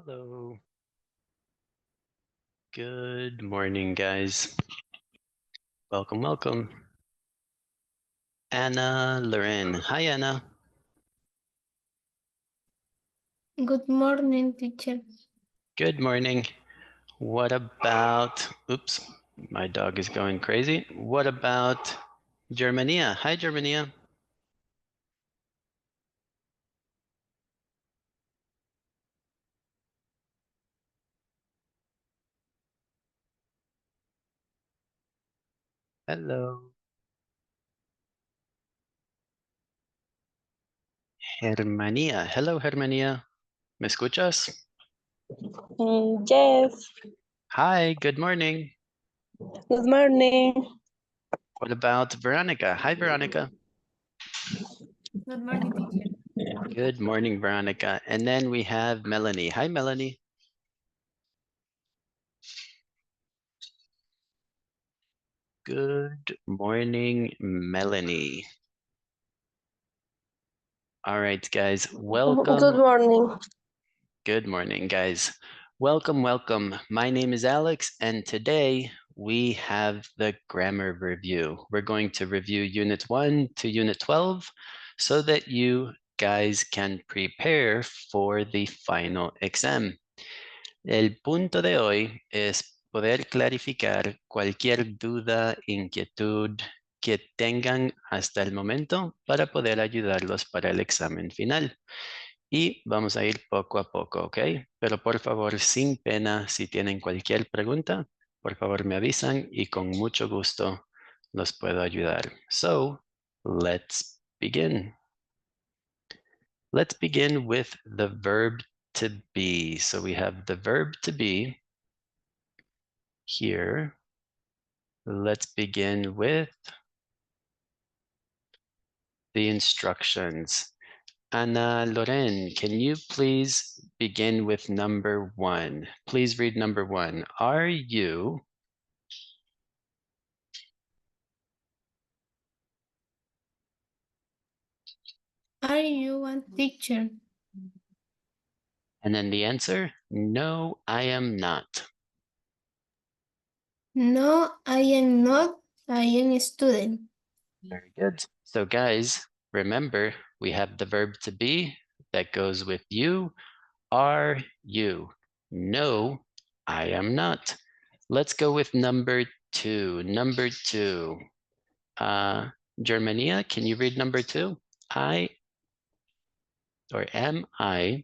Hello. Good morning, guys. Welcome, welcome. Anna Loren. Hi, Anna. Good morning, teacher. Good morning. What about, oops, my dog is going crazy. What about Germania? Hi, Germania. Hello. Germania. Hello, Germania. ¿Me escuchas? Yes, Hi, good morning. good morning. What about Veronica? Hi, Veronica. Good morning, teacher. Good morning, Veronica. And then we have Melanie. Hi, Melanie. Good morning, Melanie. All right, guys, welcome. Good morning. Good morning, guys. Welcome, welcome. My name is Alex, and today we have the grammar review. We're going to review Unit 1 to Unit 12 so that you guys can prepare for the final exam. El punto de hoy es poder clarificar cualquier duda, inquietud que tengan hasta el momento para poder ayudarlos para el examen final. Y vamos a ir poco a poco, ¿ok? Pero por favor, sin pena, si tienen cualquier pregunta, por favor me avisan y con mucho gusto los puedo ayudar. So, let's begin. Let's begin with the verb to be. So we have the verb to be here. Let's begin with the instructions. Ana Loren, can you please begin with number 1? Please read number 1. Are you Are you a teacher? and then the answer? No, I am not. No, I am not. I am a student. Very good. So guys, remember we have the verb to be that goes with you. Are you? No, I am not. Let's go with number 2. Number 2. Germania, can you read number 2? I or am I?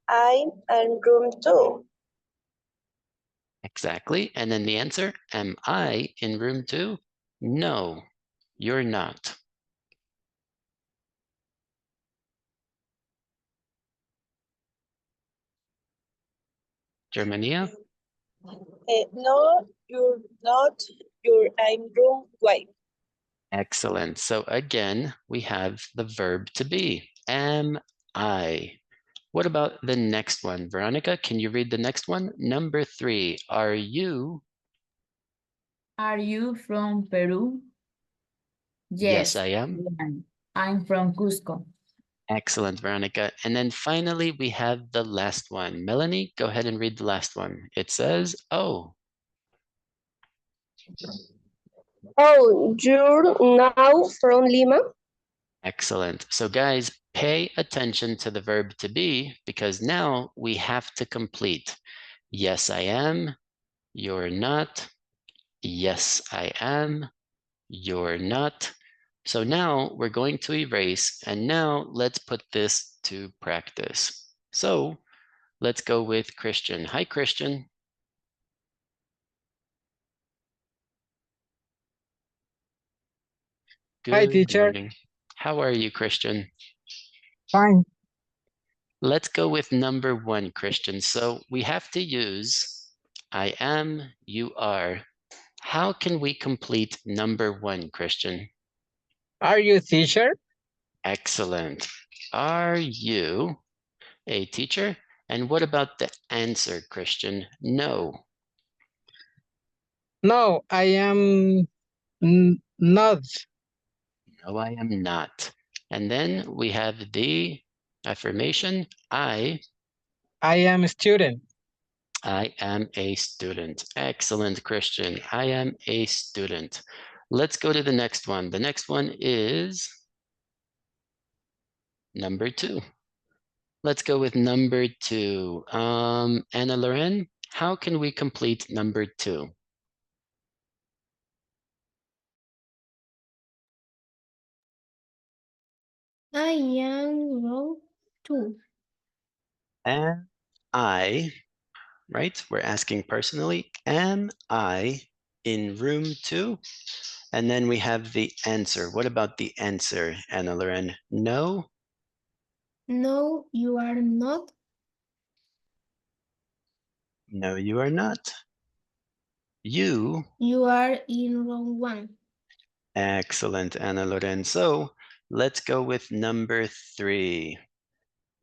I am room 2. Exactly. And then the answer, am I in room 2? No, you're not. Germania? No, you're not. You're I'm room 5. Excellent. So again, we have the verb to be. Am I? What about the next one? Veronica, can you read the next one? Number 3. Are you? Are you from Peru? Yes, I am. I'm from Cusco. Excellent, Veronica. And then finally, we have the last one. Melanie, go ahead and read the last one. It says, oh. Oh, you're now from Lima? Excellent. So guys, pay attention to the verb to be because now we have to complete. Yes, I am. You're not. Yes, I am. You're not. So now we're going to erase and now let's put this to practice. So let's go with Christian. Hi, Christian. Hi, Good teacher. morning. How are you, Christian? Fine. Let's go with number 1, Christian. So we have to use I am, you are. How can we complete number 1, Christian? Are you teacher? Excellent. Are you a teacher? And what about the answer, Christian? No. No, I am Not. No, I am not. And then we have the affirmation, I am a student. am a student. Excellent, Christian. I am a student. Let's go to the next one. The next one is number 2. Let's go with number 2. Anna Loren, how can we complete number 2? I am row 2. Am I, right? We're asking personally, am I in room 2? And then we have the answer. What about the answer, Anna Loren? No? No, you are not. No, you are not. You. You are in row 1. Excellent, Anna Loren. So let's go with number 3.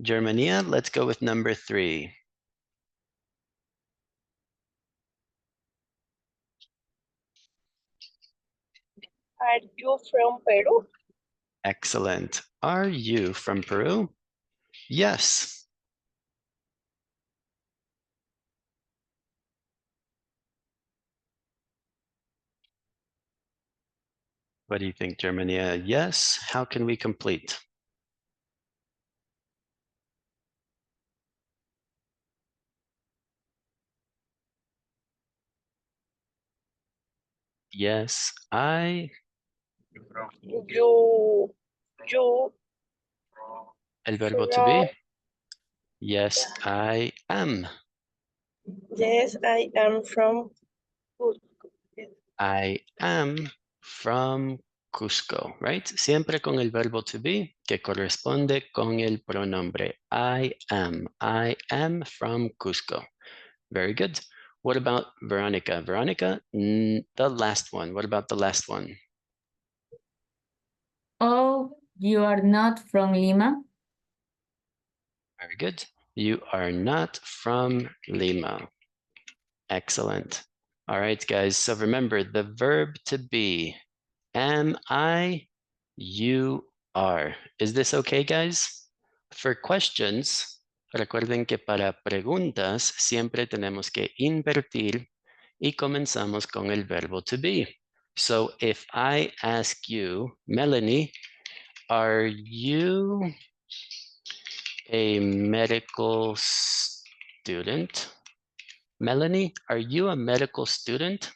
Germania, let's go with number 3. Are you from Peru? Excellent. Are you from Peru? Yes. What do you think, Germania? Yes. How can we complete? Yes, I. You El verbo to be. Yes, I am. Yes, I am from Cusco. I am from Cusco, right? Siempre con el verbo to be que corresponde con el pronombre. I am from Cusco. Very good. What about Veronica? Veronica, the last one. What about the last one? Oh, you are not from Lima? Very good. You are not from Lima. Excellent. All right, guys. So remember the verb to be. Am I? You are. Is this okay, guys? For questions, recuerden que para preguntas siempre tenemos que invertir y comenzamos con el verbo to be. So if I ask you, Melanie, are you a medical student? Melanie, are you a medical student?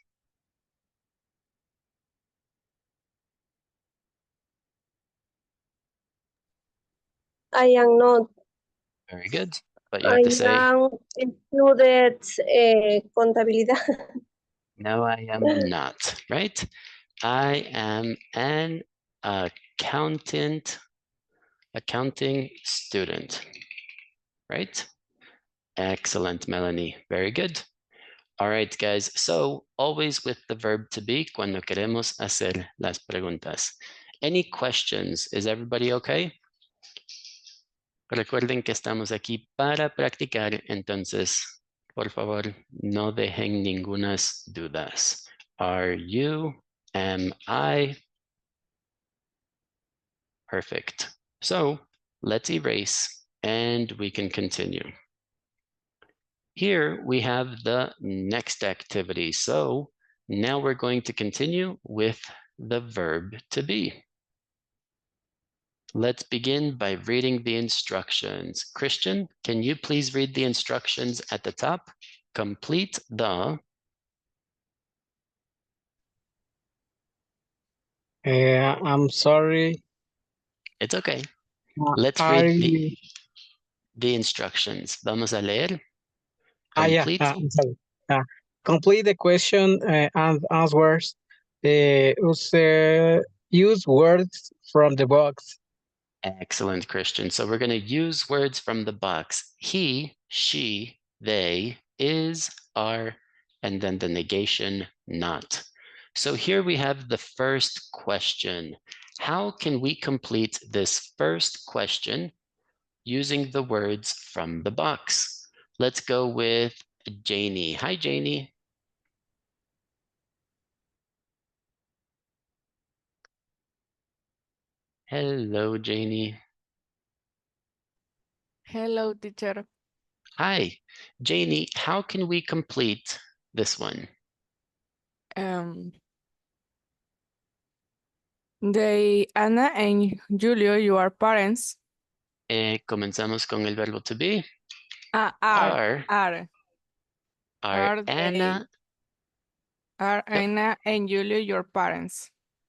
I am not. Very good. But you I have to say, am student contabilidad. no, I am not, right? I am an accounting student, right? Excellent, Melanie. Very good. All right, guys. So always with the verb to be cuando queremos hacer las preguntas. Any questions? Is everybody okay? Recuerden que estamos aquí para practicar, entonces, por favor, no dejen ningunas dudas. Are you? Am I? Perfect. So let's erase and we can continue. Here we have the next activity. So now we're going to continue with the verb to be. Let's begin by reading the instructions. Christian, can you please read the instructions at the top? Complete the. I'm sorry. It's okay. Let's Are read you? the instructions. Vamos a leer. Yeah. Complete. I'm sorry. Complete the question and answers. Use words from the box. Excellent, Christian. So we're going to use words from the box. He, she, they, is, are, and then the negation not. So here we have the first question. How can we complete this first question using the words from the box? Let's go with Janie. Hi, Janie. Hello, Janie. Hello, teacher. Hi, Janie, how can we complete this one? They, Anna and Julio, you are parents. Comenzamos con el verbo to be. Are Are they, Anna. are Yep. Anna and Julio your parents?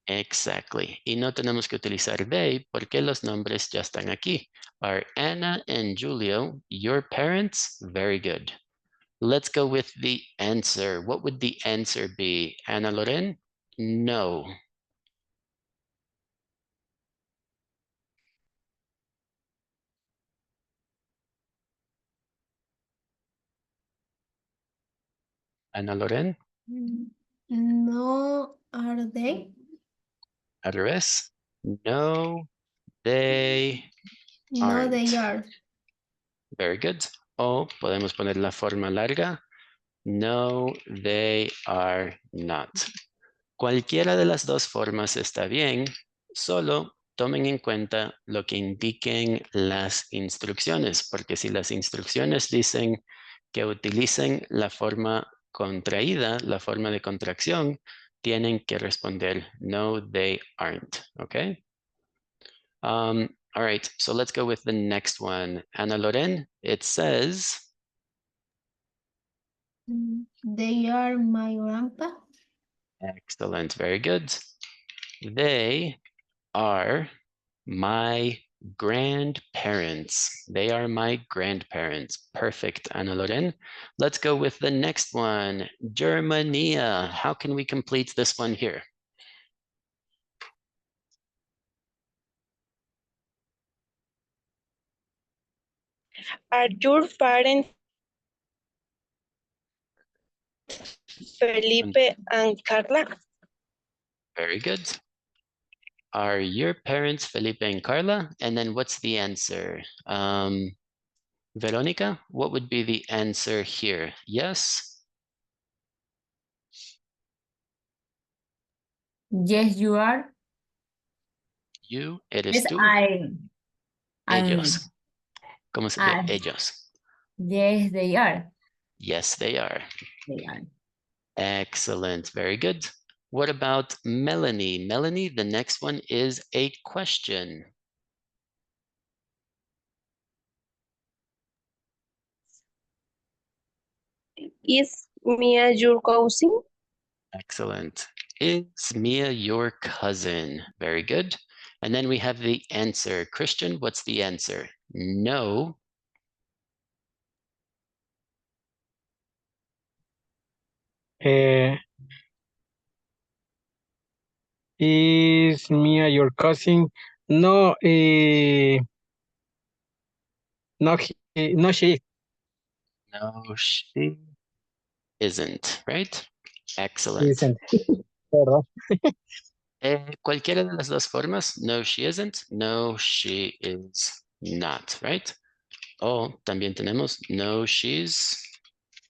Exactly. Y no tenemos que utilizar they porque los nombres ya están aquí. Are Anna and Julio your parents? Very good. Let's go with the answer. What would the answer be? Ana Loren? No. Ana Loren? No, are they? Al revés. No, they No, they aren't. are. Very good. O podemos poner la forma larga. No, they are not. Cualquiera de las dos formas está bien, solo tomen en cuenta lo que indiquen las instrucciones, porque si las instrucciones dicen que utilicen la forma contraída, la forma de contracción, tienen que responder no, they aren't, okay? All right, so let's go with the next one. Ana Loren, it says, They are my grandpa. excellent, very good. They are my grandparents. They are my grandparents. Perfect, Ana Loren. Let's go with the next one. Germania. How can we complete this one here? Are your parents Felipe and Carla? Very good. Are your parents Felipe and Carla? And then what's the answer? Veronica, what would be the answer here? Yes? Yes, you are. You, eres Yes, tú. I'm Ellos. ¿Cómo se dice? Ellos. Yes, they are. Yes, they are. They are. Excellent. Very good. What about Melanie? Melanie, the next one is a question. Is Mia your cousin? Excellent. Is Mia your cousin? Very good. And then we have the answer. Christian, what's the answer? No. Is Mia your cousin? No, no, no, she. No, she isn't, right? Excellent. Isn't. Perdón. Cualquiera de las dos formas. No, she isn't. No, she is not, right? O también tenemos no, she's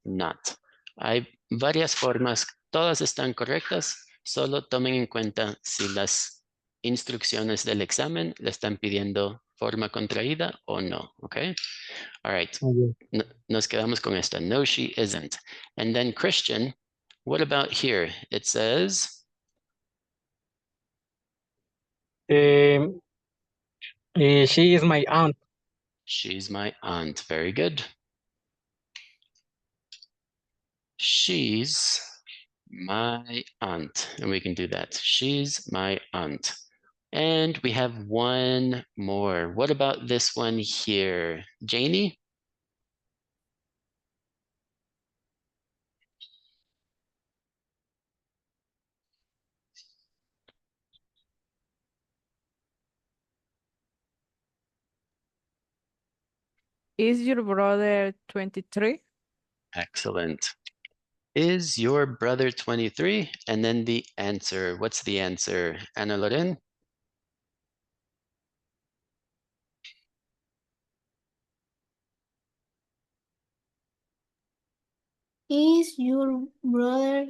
not. Hay varias formas, todas están correctas, solo tomen en cuenta si las instrucciones del examen le están pidiendo forma contraída o no, okay? All right, nos quedamos con esta. No, she isn't. And then Christian, what about here? It says... She is my aunt. She's my aunt. Very good. She's my aunt. And we can do that. She's my aunt. And we have one more. What about this one here? Janie? Is your brother 23? Excellent. Is your brother 23? And then the answer. What's the answer? Ana Loren? Is your brother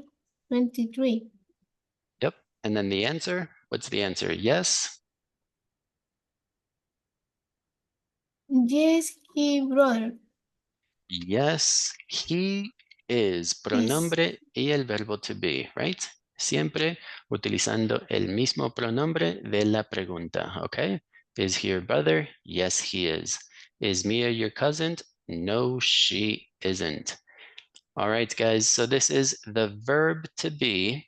23? Yep. And then the answer. What's the answer? Yes? Yes, he brother. Yes, he is. Pronombre y el verbo to be, right? Siempre utilizando el mismo pronombre de la pregunta, okay? Is he your brother? Yes, he is. Is Mia your cousin? No, she isn't. All right, guys, so this is the verb to be,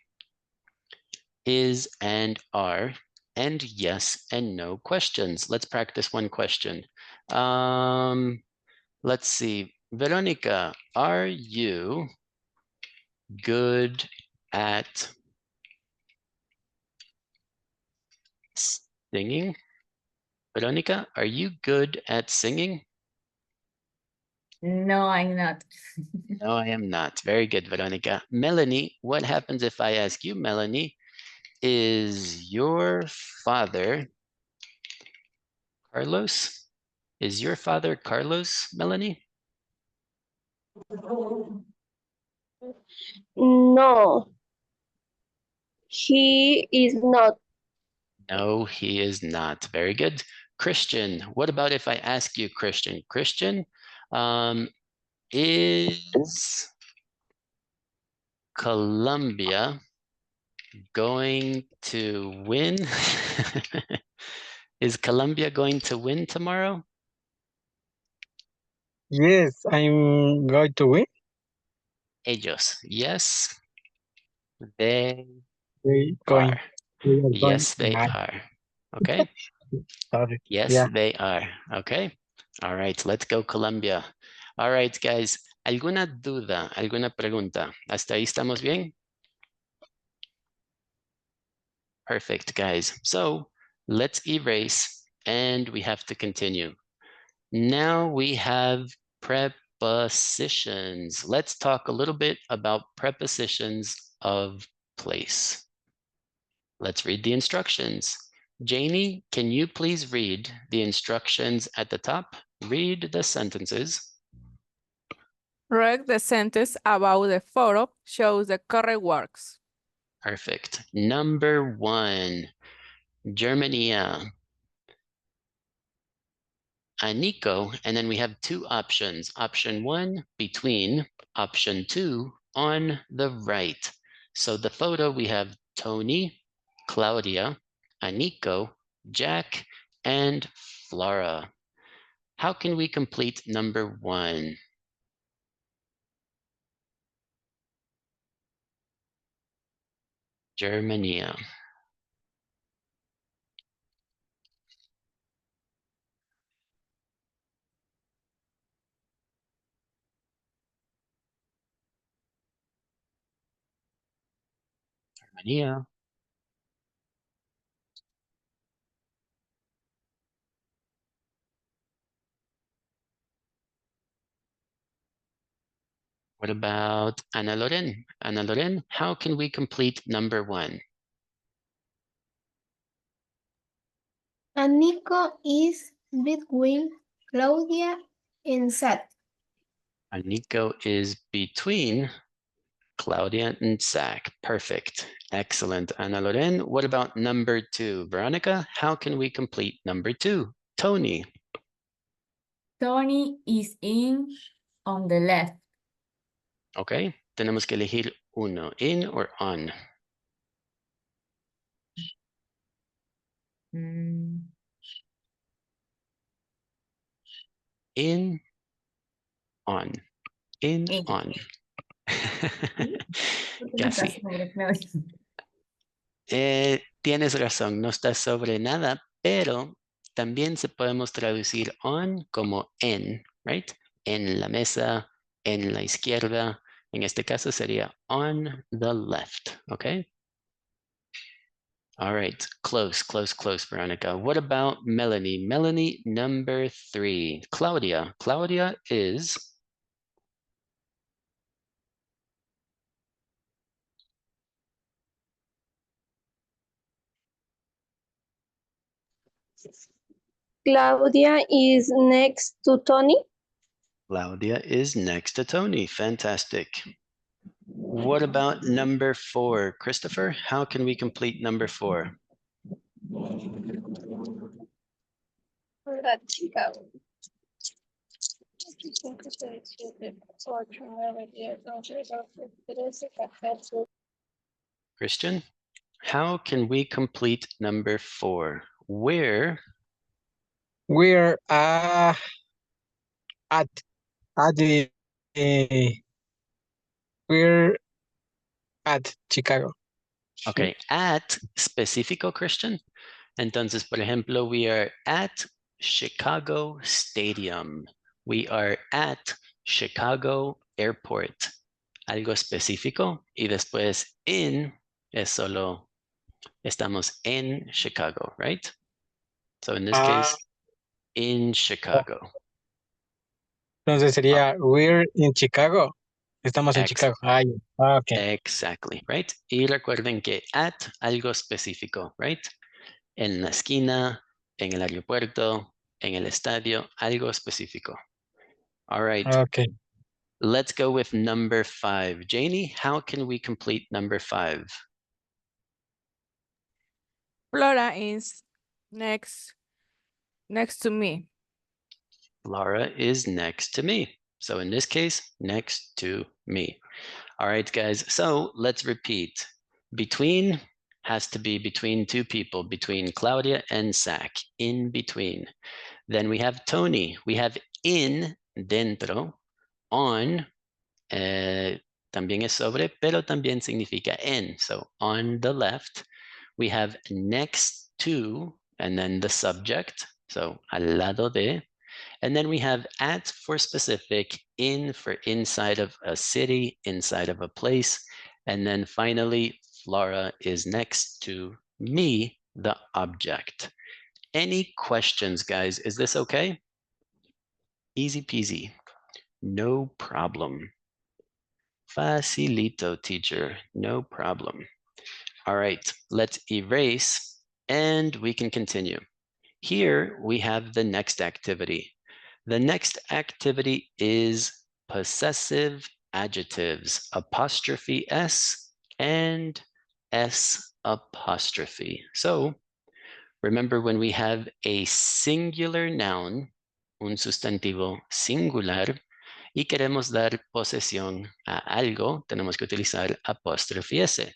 is and are, and yes and no questions. Let's practice one question. Let's see. Veronica, are you good at singing? Veronica, are you good at singing? No, I'm not. No, I am not. Very good, Veronica. Melanie, what happens if I ask you, Melanie, is your father Carlos? Is your father Carlos, Melanie? No, he is not. No, he is not. Very good. Christian, what about if I ask you, Christian? Christian, is Colombia going to win? Is Colombia going to win tomorrow? Yes, I'm going to win. Ellos. Yes, they They going. are. They are going. Yes, they Ah, are. Okay. sorry. Yes, Yeah. they are. Okay. All right, let's go Colombia. All right, guys. ¿Alguna duda? ¿Alguna pregunta? ¿Hasta ahí estamos bien? Perfect, guys. So let's erase and we have to continue. Now we have prepositions. Let's talk a little bit about prepositions of place. Let's read the instructions. Janie, can you please read the instructions at the top? Read the sentences. Read the sentence about the photo shows the correct words. Perfect. Number 1, Germania. Nico, and then we have 2 options. Option 1, between. Option 2, on the right. So the photo, we have Tony, Claudia, Nico, Jack, and Flora. How can we complete number 1? Germania. Germania. What about Ana Loren? Ana Loren, how can we complete number 1? And Nico is between Claudia and Sat. Nico is between Claudia and Zach. Perfect. Excellent. Ana Loren, what about number 2? Veronica, how can we complete number 2? Tony. Tony is in on the left. Okay, tenemos que elegir uno, in or on. Mm, In, on, in, in. on. Porque no está Casi. sobre Claudia. Tienes razón, no está sobre nada, pero también se podemos traducir on como en, right? En la mesa, en la izquierda. En este caso sería on the left, okay? All right, close, close, close, Veronica. What about Melanie? Melanie, number 3. Claudia. Claudia is... Claudia is next to Tony. Claudia is next to Tony. Fantastic. What about number 4? Christopher, how can we complete number 4? La chica. Christian, how can we complete number 4? Where We're at the we're at Chicago. Okay, at específico, Christian. Entonces, por ejemplo, we are at Chicago Stadium. We are at Chicago Airport. Algo específico. Y después in es solo estamos en Chicago, right? So in this case, in Chicago. Entonces sería we're in Chicago. Estamos en Chicago. Ah, ya. Okay. Exactly, right? Y recuerden que at algo específico, right? En la esquina, en el aeropuerto, en el estadio, algo específico. All right, Okay. let's go with number 5. Janie, how can we complete number 5? Flora is next to me. Laura is next to me. So in this case, next to me. All right, guys, so let's repeat. Between has to be between two people, between Claudia and Zach, in between. Then we have Tony. We have in, dentro, on, también es sobre, pero también significa en. So on the left, we have next to, and then the subject. So al lado de. And then we have at for specific, in for inside of a city, inside of a place. And then finally, Flora is next to me, the object. Any questions, guys? Is this okay? Easy peasy. No problem. Facilito, teacher. No problem. All right, let's erase and we can continue. Here we have the next activity. The next activity is possessive adjectives, apostrophe S and S apostrophe. So remember, when we have a singular noun, un sustantivo singular, y queremos dar posesión a algo, tenemos que utilizar apóstrofe S.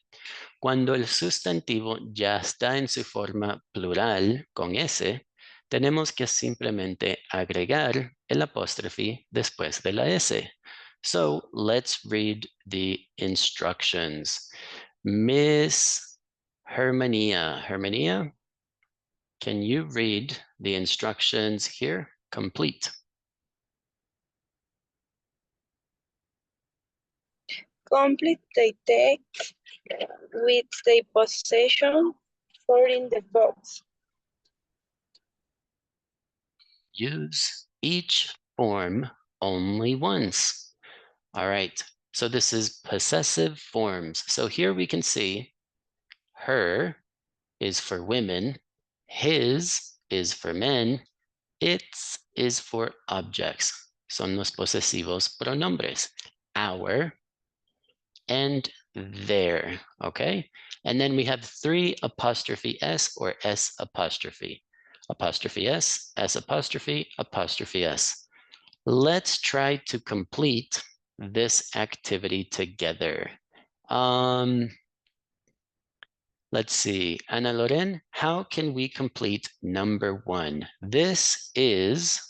Cuando el sustantivo ya está en su forma plural con S, tenemos que simplemente agregar el apóstrofe después de la S. So let's read the instructions. Miss Hermania. Hermania, can you read the instructions here? Complete. Complete the text with the possession for in the box. Use each form only once. All right, so this is possessive forms. So here we can see her is for women, his is for men, its is for objects. Son los posesivos pronombres. Our and their, okay? And then we have 3 apostrophe S or S apostrophe. Apostrophe S, S apostrophe, apostrophe S. Let's try to complete this activity together. Let's see, Ana Loren, how can we complete number 1? This is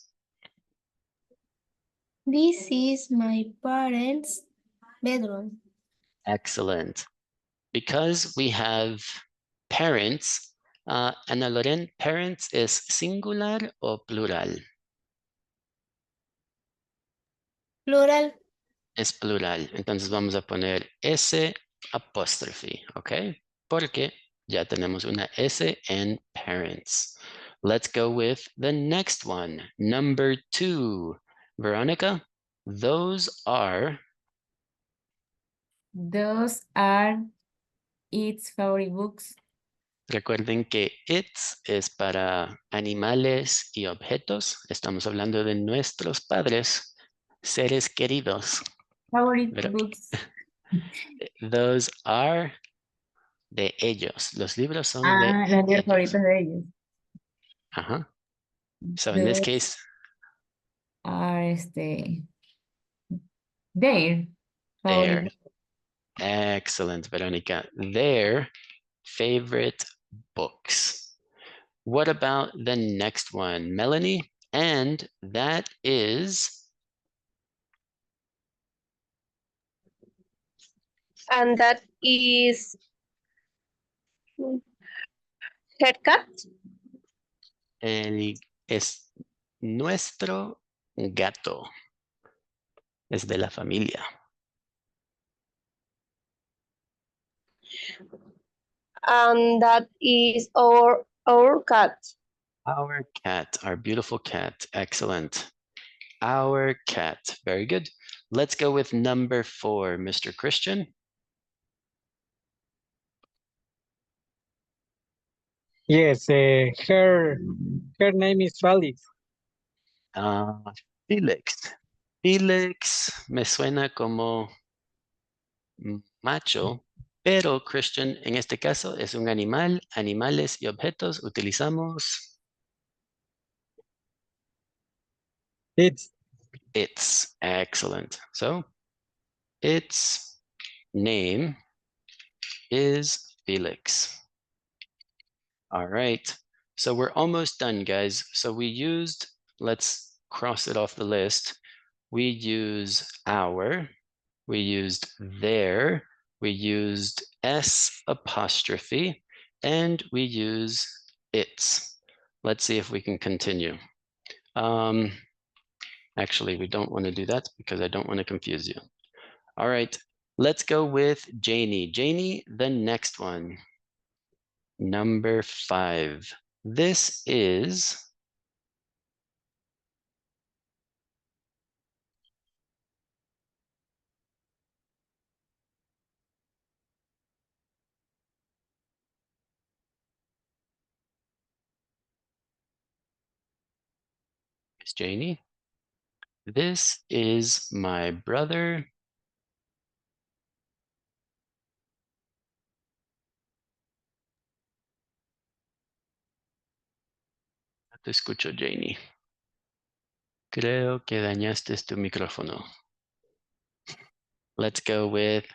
my parents' bedroom. excellent. Because we have parents, Ana Loren, parents es singular o plural? Plural. Es plural. Entonces vamos a poner S apóstrofe, ¿ok? Porque ya tenemos una S en parents. Let's go with the next one. Number 2. Veronica, those are its favorite books. Recuerden que its es para animales y objetos. Estamos hablando de nuestros padres, seres queridos. Favorite Pero- books. Those are de ellos. Los libros son Los de libros ellos. favoritos de ellos. So in this Those case, are their Their. favorite. Excellent, Veronica. Their favorite books. What about the next one, Melanie? And that is And that is her cat. es nuestro gato. Es de la familia. And that is our cat. Our cat, our beautiful cat. Excellent. Our cat. Very good. Let's go with number 4, Mr. Christian. Yes, her name is Felix. Felix. Felix me suena como macho, pero Christian en este caso es un animal. Animales y objetos utilizamos It's excellent. So its name is Felix. All right. So we're almost done, guys. So we used, let's cross it off the list. We use our, we used their, we used S apostrophe, and we use its. Let's see if we can continue. Actually, we don't want to do that because I don't want to confuse you. All right, let's go with Janie. Janie, the next one. Number 5. This is Janie. This is my brother. No te escucho, Janie. Creo que dañaste tu micrófono. Let's go with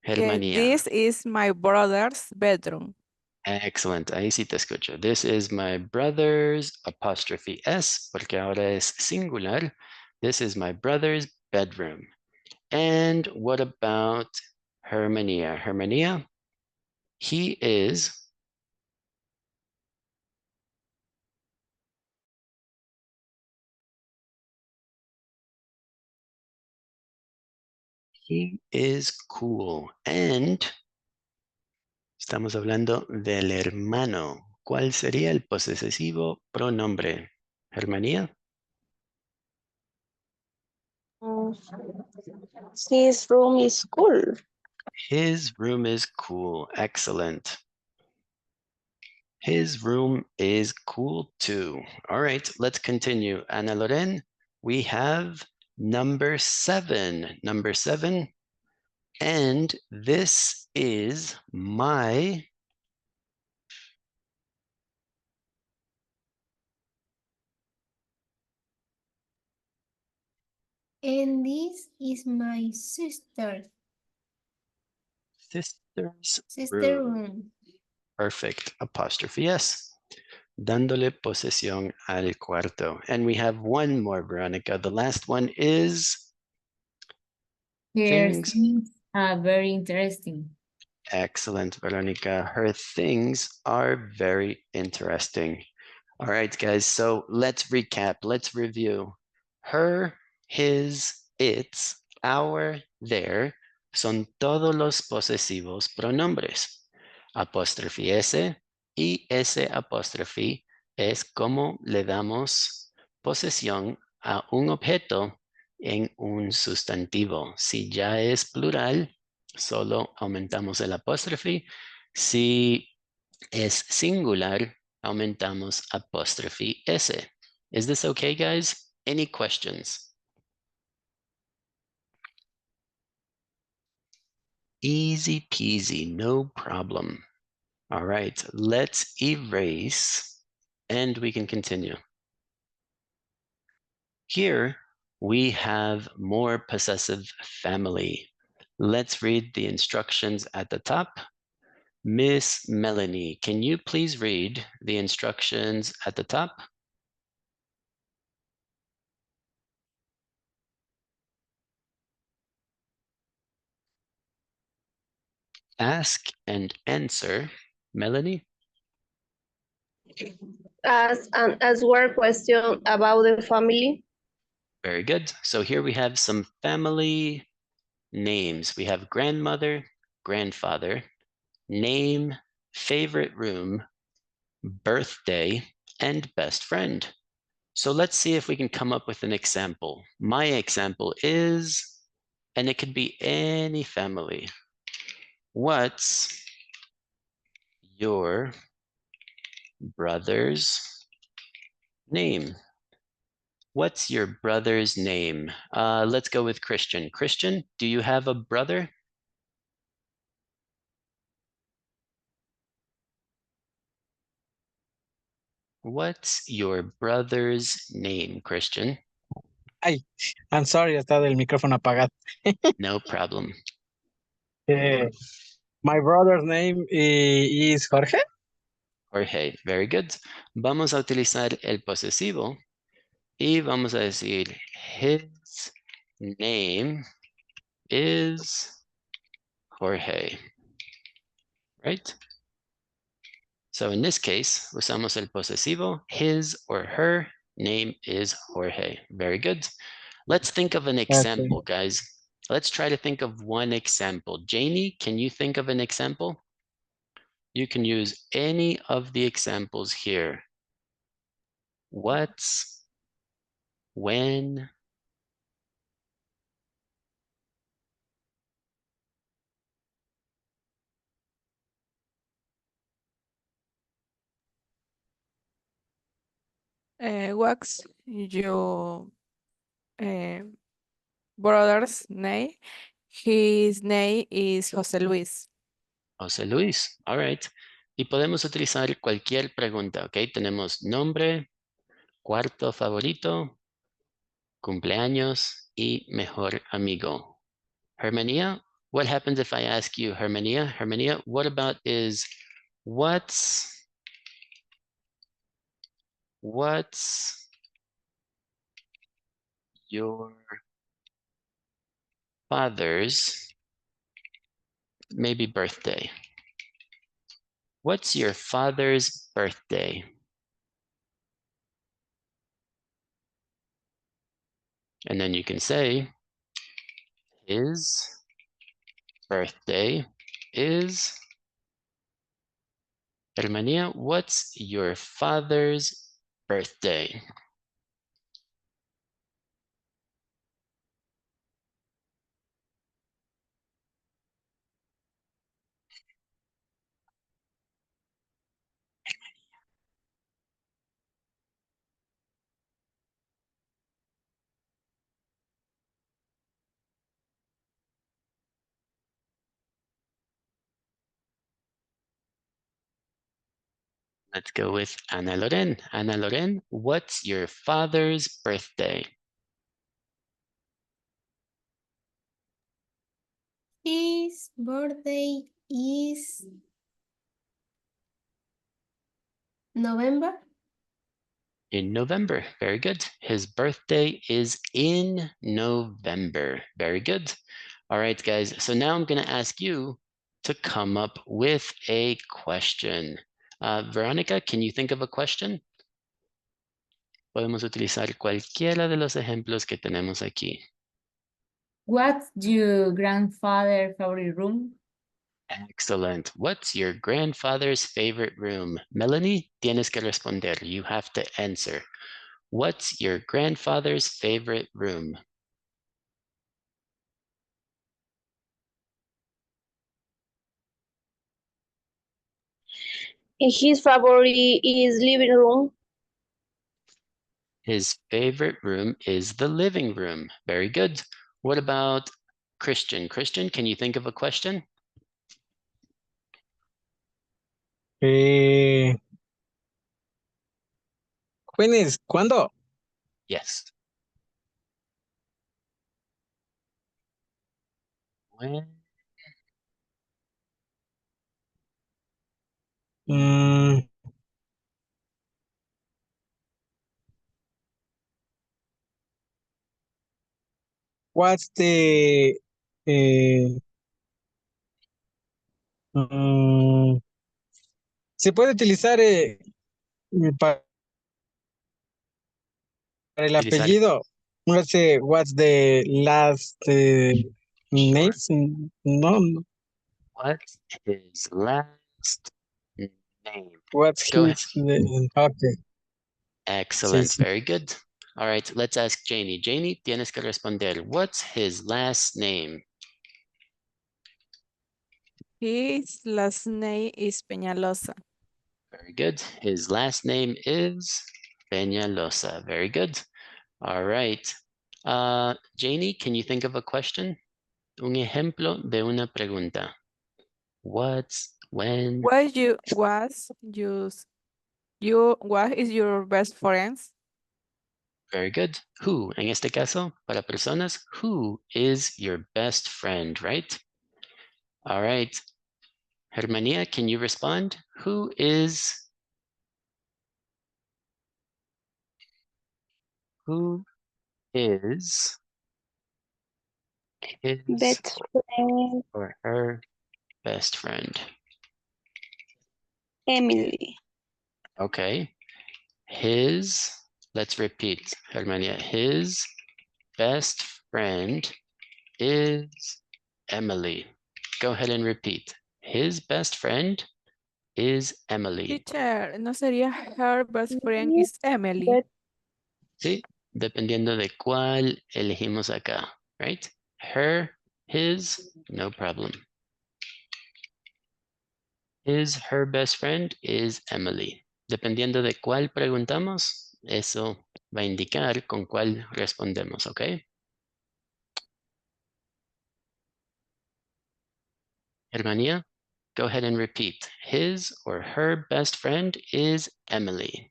Germania. This is my brother's bedroom. Excellent, ahí sí te escucho. This is my brother's apostrophe S, porque ahora es singular. This is my brother's bedroom. And what about Hermania? Hermania, he is cool. And estamos hablando del hermano. ¿Cuál sería el posesivo pronombre? Hermania? His room is cool. His room is cool. Excellent. His room is cool too. All right, let's continue. Ana Loren, we have number 7. Number 7. And this is my And this is my sister's sister's room. room. Perfect. Apostrophe S. Dándole posesión al cuarto. And we have one more, Veronica. The last one is Her things. things are very interesting. Excellent, Veronica. Her things are very interesting. All right, guys. So let's recap. Let's review. Her, his, its, our, their son todos los posesivos pronombres. Apóstrofe S y S apóstrofe es como le damos posesión a un objeto en un sustantivo. Si ya es plural, solo aumentamos el apóstrofe. Si es singular, aumentamos apóstrofe S. Is this okay, guys? Any questions? Easy peasy, no problem. All right, let's erase and we can continue. Here we have more possessive family. Let's read the instructions at the top. Miss Melanie, can you please read the instructions at the top? Ask and answer. Melanie? Ask and answer question about the family. Very good. So here we have some family names. We have grandmother, grandfather, name, favorite room, birthday, and best friend. So let's see if we can come up with an example. My example is, and it could be any family. What's your brother's name? What's your brother's name? Let's go with Christian. Christian, do you have a brother? What's your brother's name, Christian? I'm sorry, está el micrófono apagado. No problem. My brother's name is Jorge. Jorge, very good. Vamos a utilizar el posesivo y vamos a decir his name is Jorge, right? So in this case, usamos el posesivo, his or her name is Jorge. Very good. Let's think of an example, guys. Let's try to think of one example. Janie, can you think of an example? You can use any of the examples here. What's, when, What's your brother's name? His name is José Luis. José Luis. All right. Y podemos utilizar cualquier pregunta, ¿ok? Tenemos nombre, cuarto favorito, cumpleaños y mejor amigo. Hermania, what happens if I ask you, Hermania? Hermania, what about is what's your father's maybe birthday? What's your father's birthday? And then you can say his birthday is. Hermania, what's your father's birthday? Let's go with Ana Loren. Ana Loren, what's your father's birthday? His birthday is November. In November. Very good. His birthday is in November. Very good. All right, guys. So now I'm going to ask you to come up with a question. Veronica, can you think of a question? Podemos utilizar cualquiera de los ejemplos que tenemos aquí. What's your grandfather's favorite room? Excellent. What's your grandfather's favorite room? Melanie, tienes que responder. You have to answer. What's your grandfather's favorite room? His favorite is living room. His favorite room is the living room. Very good. What about Christian? Christian, can you think of a question? ¿Cuándo? Yes. When Mm, what's the mm, se puede utilizar para el utilizar apellido. No sé, what's the last name? No, no. what's his last name? What's Go ahead. his okay, sí, Excellent. sí. Very good. All right, let's ask Janie. Janie, tienes que responder. What's his last name? His last name is Peñalosa. Very good. His last name is Peñalosa. Very good. All right. Janie, can you think of a question? Un ejemplo de una pregunta. What's, when? What is your best friends? Very good. Who? En este caso, para personas, who is your best friend, right? All right. Germania, can you respond? Who is his Best friend or her best friend? Emily. Okay. His, let's repeat, Germania. His best friend is Emily. Go ahead and repeat. His best friend is Emily. Teacher, ¿no sería her best friend His is Emily? best- Sí, dependiendo de cuál elegimos acá, right? Her, his, no problem. Her best friend is Emily. Dependiendo de cuál preguntamos, eso va a indicar con cuál respondemos, ¿ok? Germania, go ahead and repeat. His or her best friend is Emily.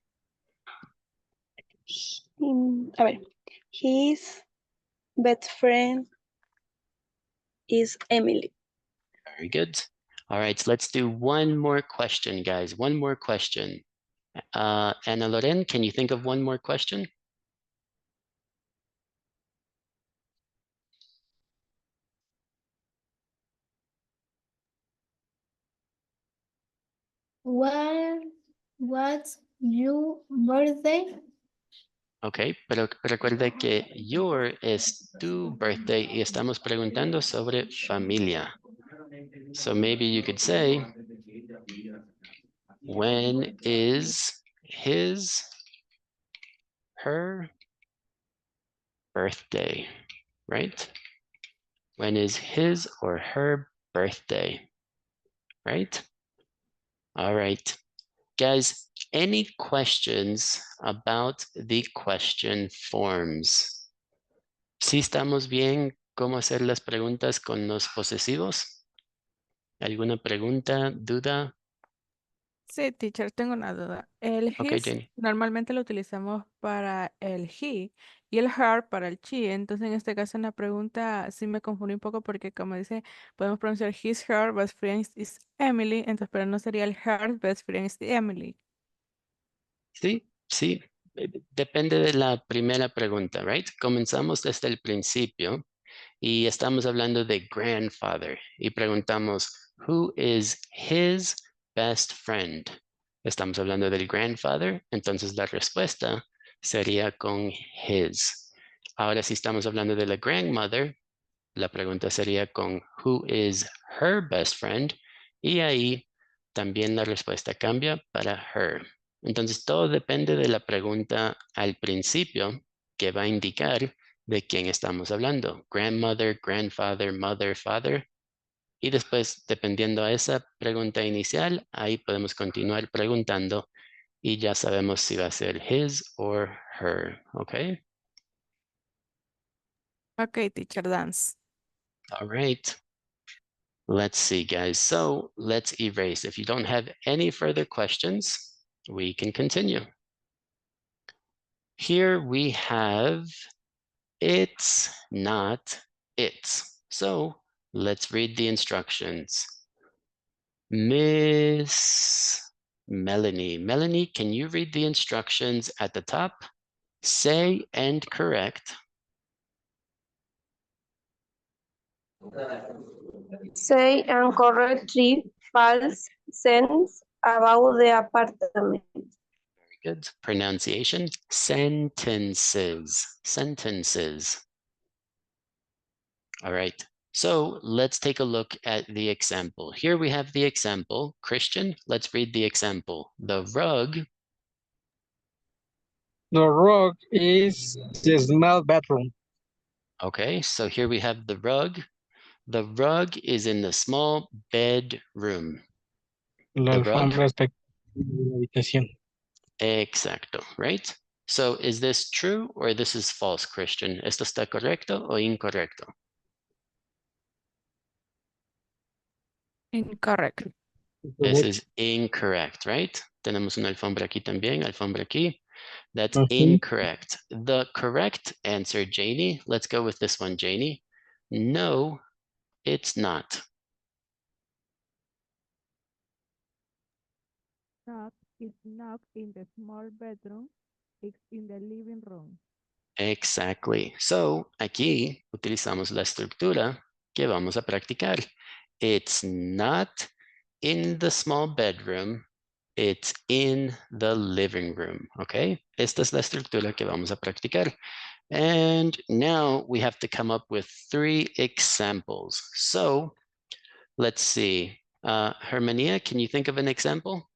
A ver. His best friend is Emily. Very good. All right, let's do one more question, guys. One more question. Ana Loren, can you think of one more question? What's your birthday? Ok, pero recuerde que your es tu birthday y estamos preguntando sobre familia. So maybe you could say, when is his, her birthday, right? When is his or her birthday, right? All right. Guys, any questions about the question forms? ¿Sí estamos bien cómo hacer las preguntas con los posesivos? ¿Alguna pregunta, duda? Sí, teacher, tengo una duda. El Ok, his Jenny. normalmente lo utilizamos para el he y el her para el she. Entonces, en este caso, en la pregunta sí me confundí un poco porque, como dice, podemos pronunciar his, her best friend is Emily. Entonces, pero no sería el her best friend is Emily. Sí, sí. Depende de la primera pregunta, right? Comenzamos desde el principio y estamos hablando de grandfather y preguntamos, who is his best friend? Estamos hablando del grandfather, entonces la respuesta sería con his. Ahora, si estamos hablando de la grandmother, la pregunta sería con who is her best friend y ahí también la respuesta cambia para her. Entonces, todo depende de la pregunta al principio que va a indicar de quién estamos hablando. Grandmother, grandfather, mother, father. Y después, dependiendo a esa pregunta inicial, ahí podemos continuar preguntando y ya sabemos si va a ser his or her, ¿ok? Ok, teacher, dance. All right. Let's see, guys. So let's erase. If you don't have any further questions, we can continue. Here we have it's not it's. So Let's read the instructions. Miss Melanie. Melanie, can you read the instructions at the top? Say and correct. Say and correct 3 false sentences about the apartment. Very good. Pronunciation. Sentences. Sentences. All right. So let's take a look at the example. Here we have the example. Christian, let's read the example. The rug. The rug is the small bedroom. Okay, so here we have the rug. The rug is in the small bedroom. La The rug. alfombra está en la habitación. Exacto, right? So is this true or this is false, Christian? ¿Esto está correcto o incorrecto? Incorrect. This is incorrect, right? Tenemos una alfombra aquí también, alfombra aquí. That's Mhm. incorrect. The correct answer, Janie, let's go with this one, Janie. No, it's not. Not, it's not in the small bedroom, it's in the living room. Exactly. So aquí utilizamos la estructura que vamos a practicar. It's not in the small bedroom, it's in the living room, okay? Esta es la estructura que vamos a practicar. And now we have to come up with 3 examples. So let's see. Hermania, can you think of an example?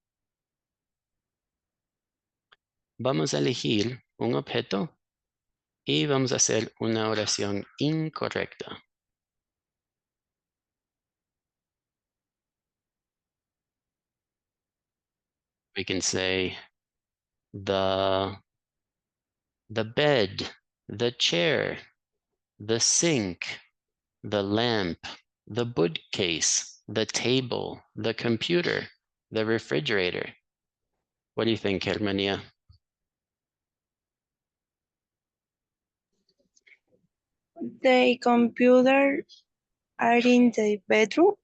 Vamos a elegir un objeto y vamos a hacer una oración incorrecta. We can say the bed, the chair, the sink, the lamp, the bookcase, the table, the computer, the refrigerator. What do you think, Hermania? The computer are in the bedroom.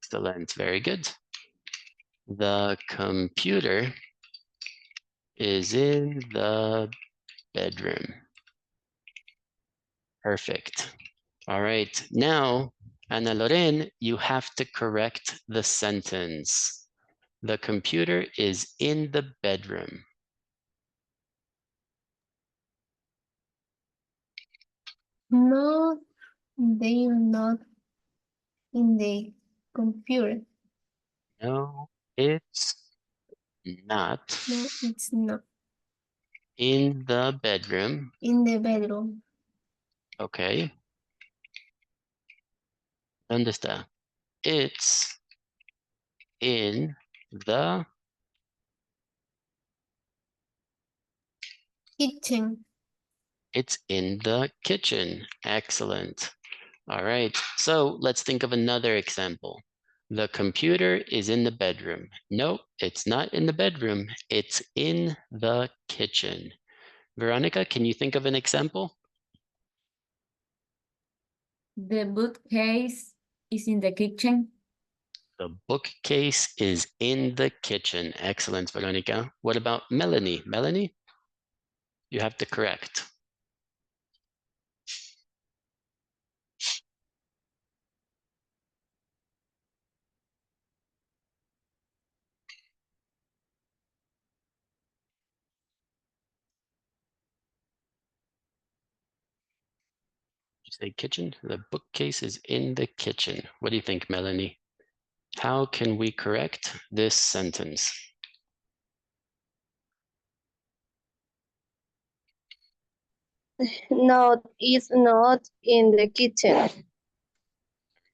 Excellent, very good. The computer is in the bedroom. Perfect. All right, now, Ana Loren, you have to correct the sentence. The computer is in the bedroom. No, they are not in the computer. No, it's not No, it's not in the bedroom. in the bedroom. Okay. ¿Dónde está? It's in the Kitchen. It's in the kitchen. Excellent. All right, so let's think of another example. The computer is in the bedroom. No, it's not in the bedroom. It's in the kitchen. Veronica, can you think of an example? The bookcase is in the kitchen. The bookcase is in the kitchen. Excellent, Veronica. What about Melanie? Melanie, you have to correct. You say kitchen? The bookcase is in the kitchen. What do you think, Melanie? How can we correct this sentence? No, it's not in the kitchen.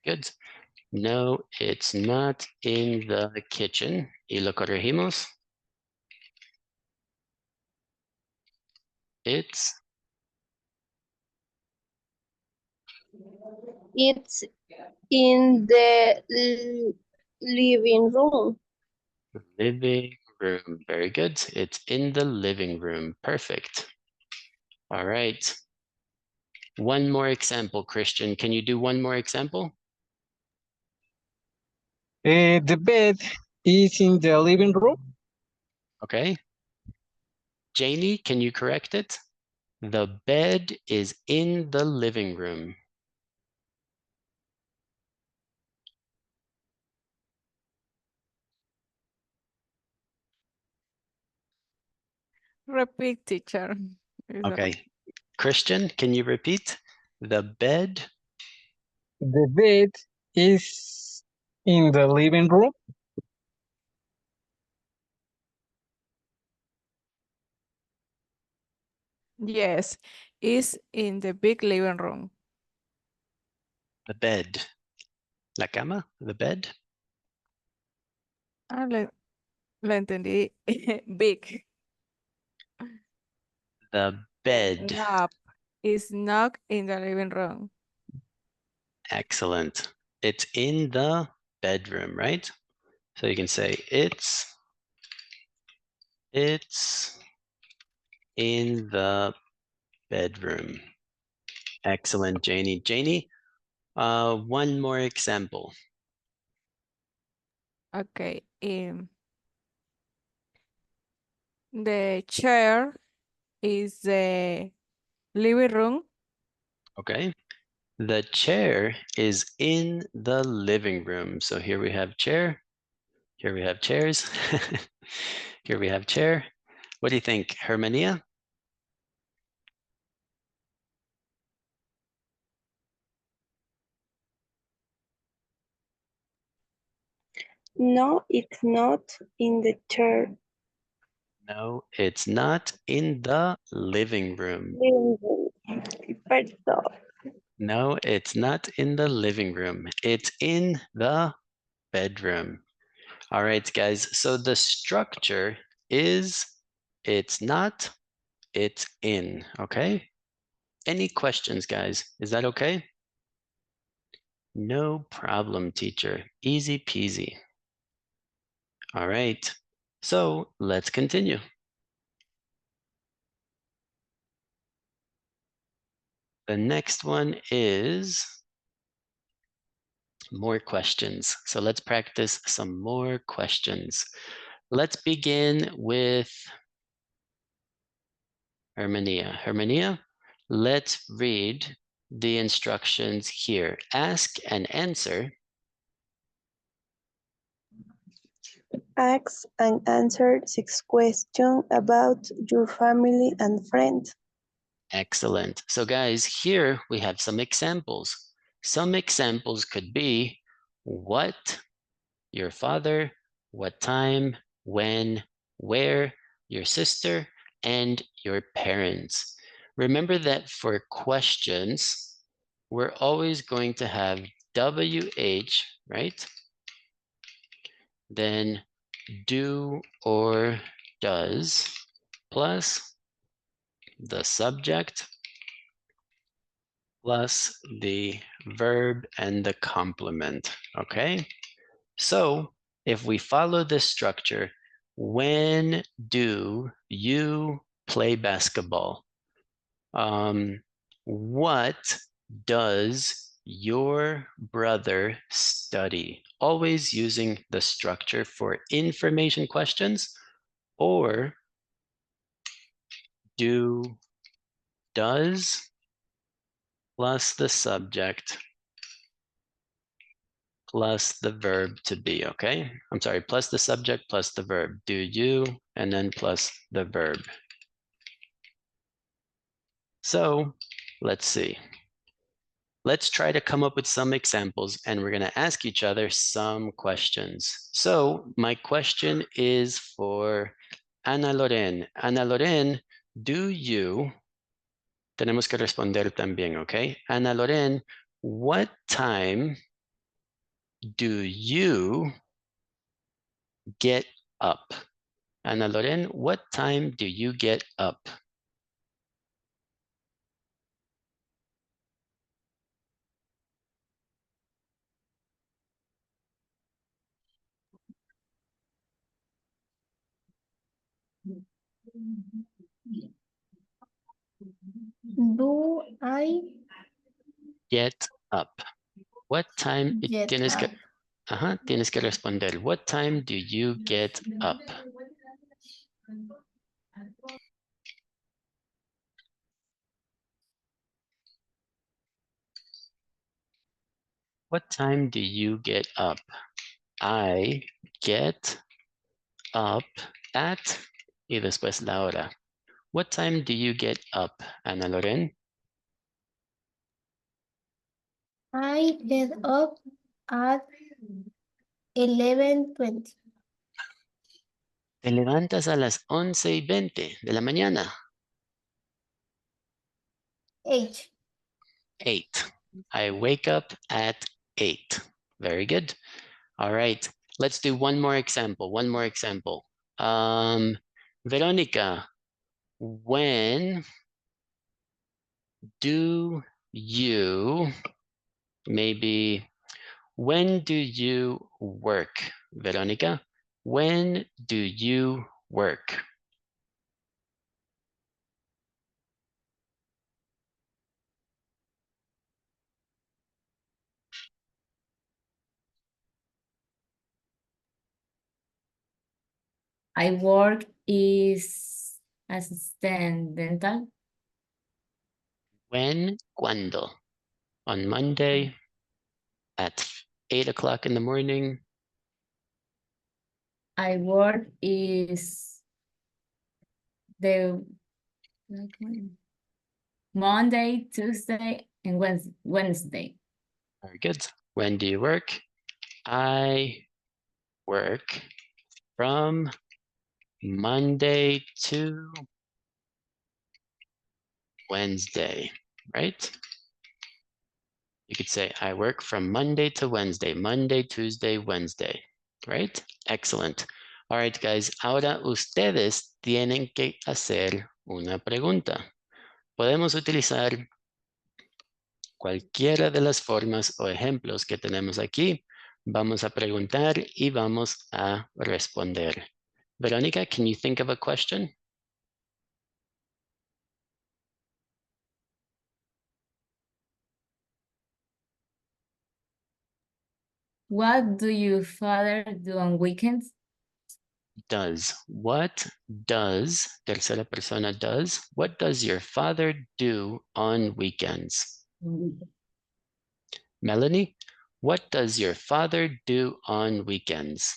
Good. No, it's not in the kitchen. Y lo corregimos. It's in the living room. living room. Very good. It's in the living room. Perfect. All right. One more example, Christian. Can you do one more example? The bed is in the living room. Okay. Janie, can you correct it? The bed is in the living room. Repeat, teacher. Is that Okay. Christian, can you repeat? The bed The bed is in the living room. Yes, is in the big living room. the bed. La cama, the bed. Ah, lo entendí. Big. The bed. Knob is not in the living room. Excellent. It's in the bedroom, right? So you can say it's in the bedroom. Excellent, Janie. Janie, one more example. Okay. The chair is the living room. Okay. The chair is in the living room. So here we have chair. Here we have chairs. Here we have chair. What do you think, Hermania? No, it's not in the chair. No, it's not in the living room. Living room. Perfecto. No, it's not in the living room. It's in the bedroom. All right, guys. So the structure is it's not, it's in. Okay. Any questions, guys? Is that okay? No problem, teacher. Easy peasy. All right. So let's continue. The next one is more questions. So let's practice some more questions. Let's begin with Hermania. Hermania, let's read the instructions here. Ask and answer. Ask and answer 6 questions about your family and friends. Excellent. So guys, here we have some examples. Some examples could be what, your father, what time, when, where, your sister, and your parents. Remember that for questions, we're always going to have WH, right? Then do or does plus the subject plus the verb and the complement, okay? So if we follow this structure, when do you play basketball? What does your brother study? Always using the structure for information questions or do, does, plus the subject plus the verb to be, okay? I'm sorry, plus the subject plus the verb. Do you, and then plus the verb. So let's see. Let's try to come up with some examples and we're gonna ask each other some questions. So my question is for Ana Loren. Ana Loren, do you, tenemos que responder también, okay? Ana Loren, what time do you get up? Ana Loren, what time do you get up? Do I get up? What time Get tienes que, up. tienes que responder. What time do you get up? What time do you get up? I get up at, y después la hora. What time do you get up, Ana Loren? I get up at 11:20. Te levantas a las 11:20 de la mañana. 8. 8. I wake up at 8. Very good. All right. Let's do one more example. Veronica, when do you, when do you work? Veronica, when do you work? I work is assistant dental. When, cuando? On Monday at 8 o'clock in the morning. I work is the Monday, Tuesday, and Wednesday. Very good. When do you work? I work from Monday to Wednesday, right? You could say, I work from Monday to Wednesday, Monday, Tuesday, Wednesday, right? Excellent. All right, guys. Ahora ustedes tienen que hacer una pregunta. Podemos utilizar cualquiera de las formas o ejemplos que tenemos aquí. Vamos a preguntar y vamos a responder. Veronica, can you think of a question? What do your father do on weekends? Does. What does, tercera persona does, what does your father do on weekends? Melanie, what does your father do on weekends?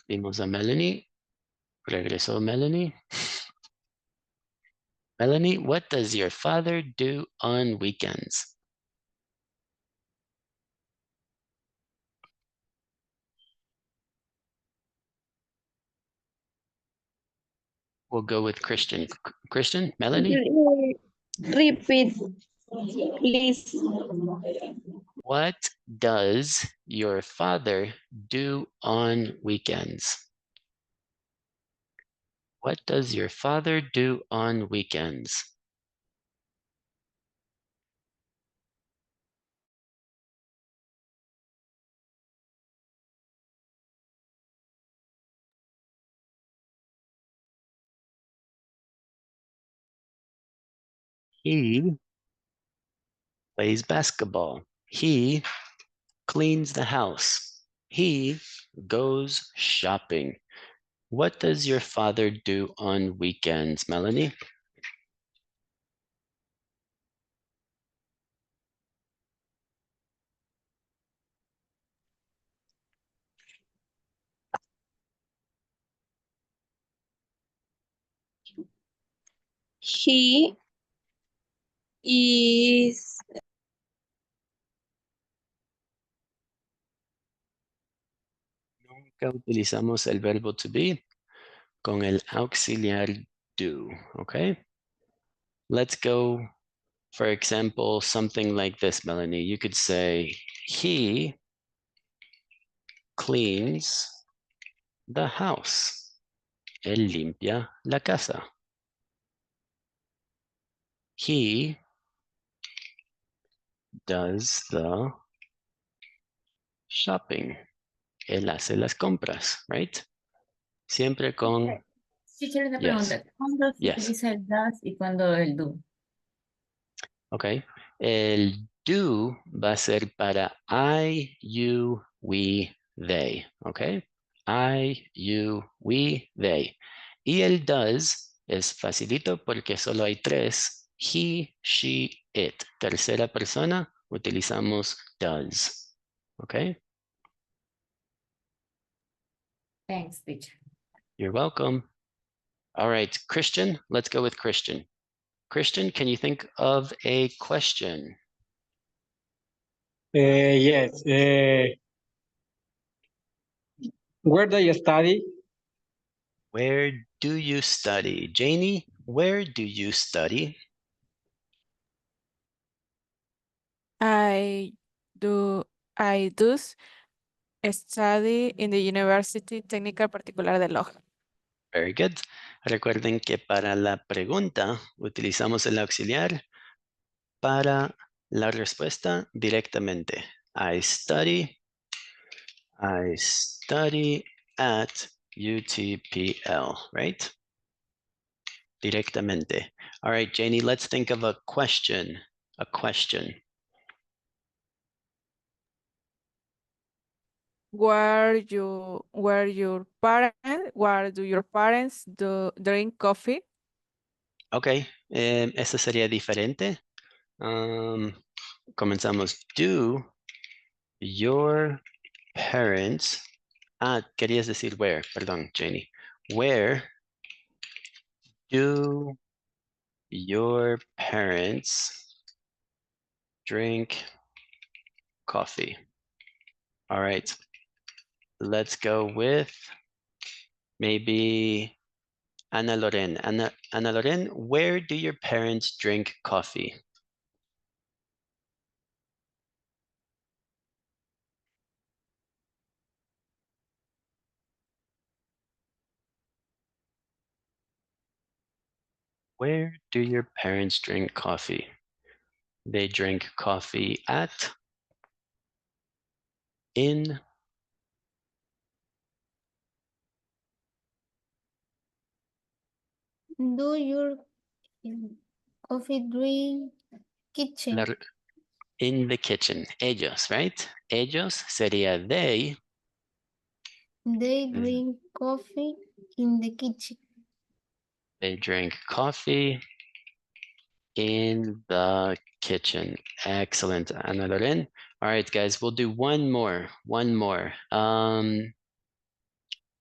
Vimos a Melanie. Regresó Melanie. Melanie, what does your father do on weekends? We'll go with Christian. Christian, Melanie? Repeat, please. What does your father do on weekends? What does your father do on weekends? He plays basketball. He cleans the house. He goes shopping. What does your father do on weekends, Melanie? He is Nunca utilizamos el verbo to be con el auxiliar do, okay? Let's go, for example, something like this, Melanie. You could say, he cleans the house. Él limpia la casa. He does the shopping. Él hace las compras, right? Siempre con Teacher, una Yes. pregunta. ¿Cuándo se Yes. utiliza el does y cuándo el do? Ok. El do va a ser para I, you, we, they. Ok. I, you, we, they. Y el does es facilito porque solo hay tres. He, she, it. Tercera persona, utilizamos does. Ok. Thanks, teacher. You're welcome. All right, Christian, let's go with Christian. Christian, can you think of a question? Yes. Where do you study? Where do you study? Janie, where do you study? I do study in the University Técnica Particular de Loja. Very good. Recuerden que para la pregunta utilizamos el auxiliar, para la respuesta directamente. I study at UTPL, right? Directamente. All right, Janie, let's think of a question. A question. Where do your parents drink coffee? Ok, esa sería diferente. Comenzamos. Do your parents... querías decir where, perdón, Janie. Where do your parents drink coffee? All right, let's go with maybe Ana Loren. Ana Loren, where do your parents drink coffee? Where do your parents drink coffee? They drink coffee at, in, Do your coffee drink kitchen? in the kitchen. Ellos, right? Ellos sería they. They drink coffee in the kitchen. They drink coffee in the kitchen. Excellent, Ana Loren. All right, guys, we'll do one more.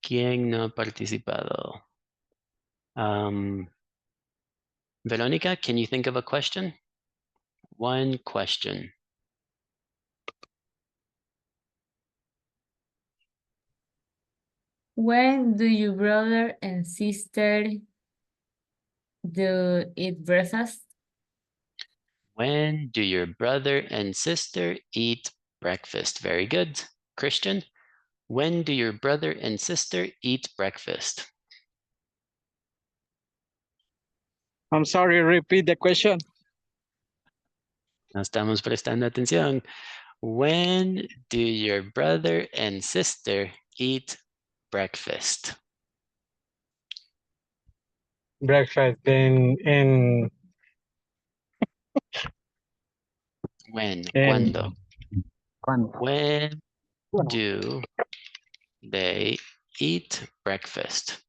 ¿Quién no ha participado? Veronica, can you think of a question? One question. When do your brother and sister do eat breakfast? When do your brother and sister eat breakfast? Very good. Christian, when do your brother and sister eat breakfast? I'm sorry, repeat the question. No estamos prestando atención. When do your brother and sister eat breakfast? Breakfast in When? en- ¿Cuándo? ¿cuándo? When do they eat breakfast?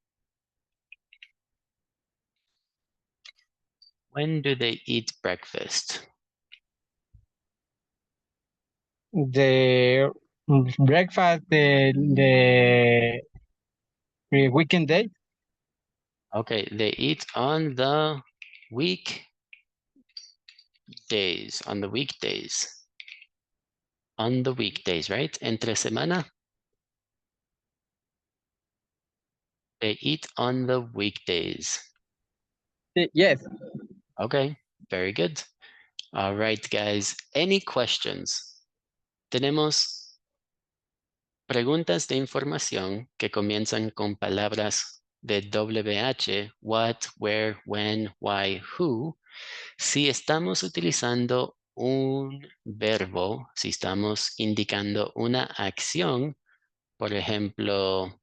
When do they eat breakfast? The breakfast the weekend day. Okay, they eat on the weekdays, on the weekdays. On the weekdays, right? Entre semana. They eat on the weekdays. Yes. Okay, very good. All right, guys. Any questions? Tenemos preguntas de información que comienzan con palabras de WH, what, where, when, why, who. Si estamos utilizando un verbo, si estamos indicando una acción, por ejemplo,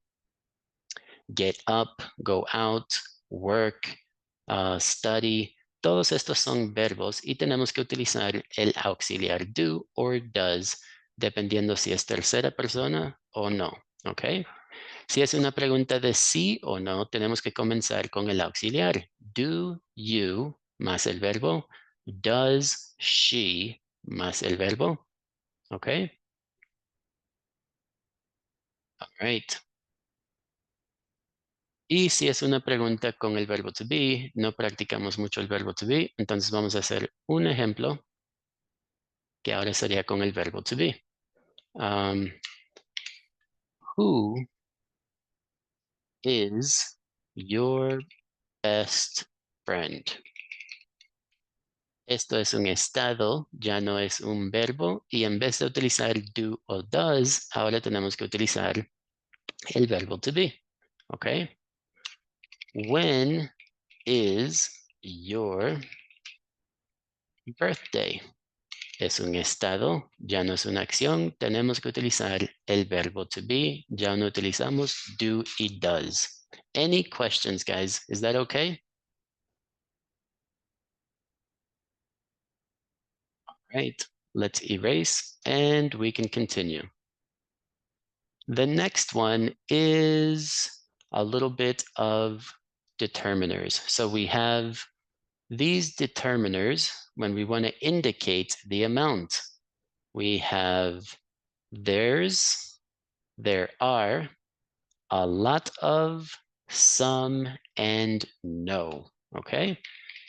get up, go out, work, study. Todos estos son verbos y tenemos que utilizar el auxiliar do or does, dependiendo si es tercera persona o no, ¿ok? Si es una pregunta de sí o no, tenemos que comenzar con el auxiliar. Do you más el verbo. Does she más el verbo. ¿Ok? All right. Y si es una pregunta con el verbo to be, no practicamos mucho el verbo to be, entonces vamos a hacer un ejemplo que ahora sería con el verbo to be. Who is your best friend? Esto es un estado, ya no es un verbo, y en vez de utilizar do o does, ahora tenemos que utilizar el verbo to be. ¿Ok? When is your birthday? Es un estado, ya no es una acción, tenemos que utilizar el verbo to be, ya no utilizamos do y does. Any questions, guys? Is that okay? Right, let's erase and we can continue. The next one is a little bit of determiners. So we have these determiners when we want to indicate the amount. We have there's, there are, a lot of, some, and no. Okay?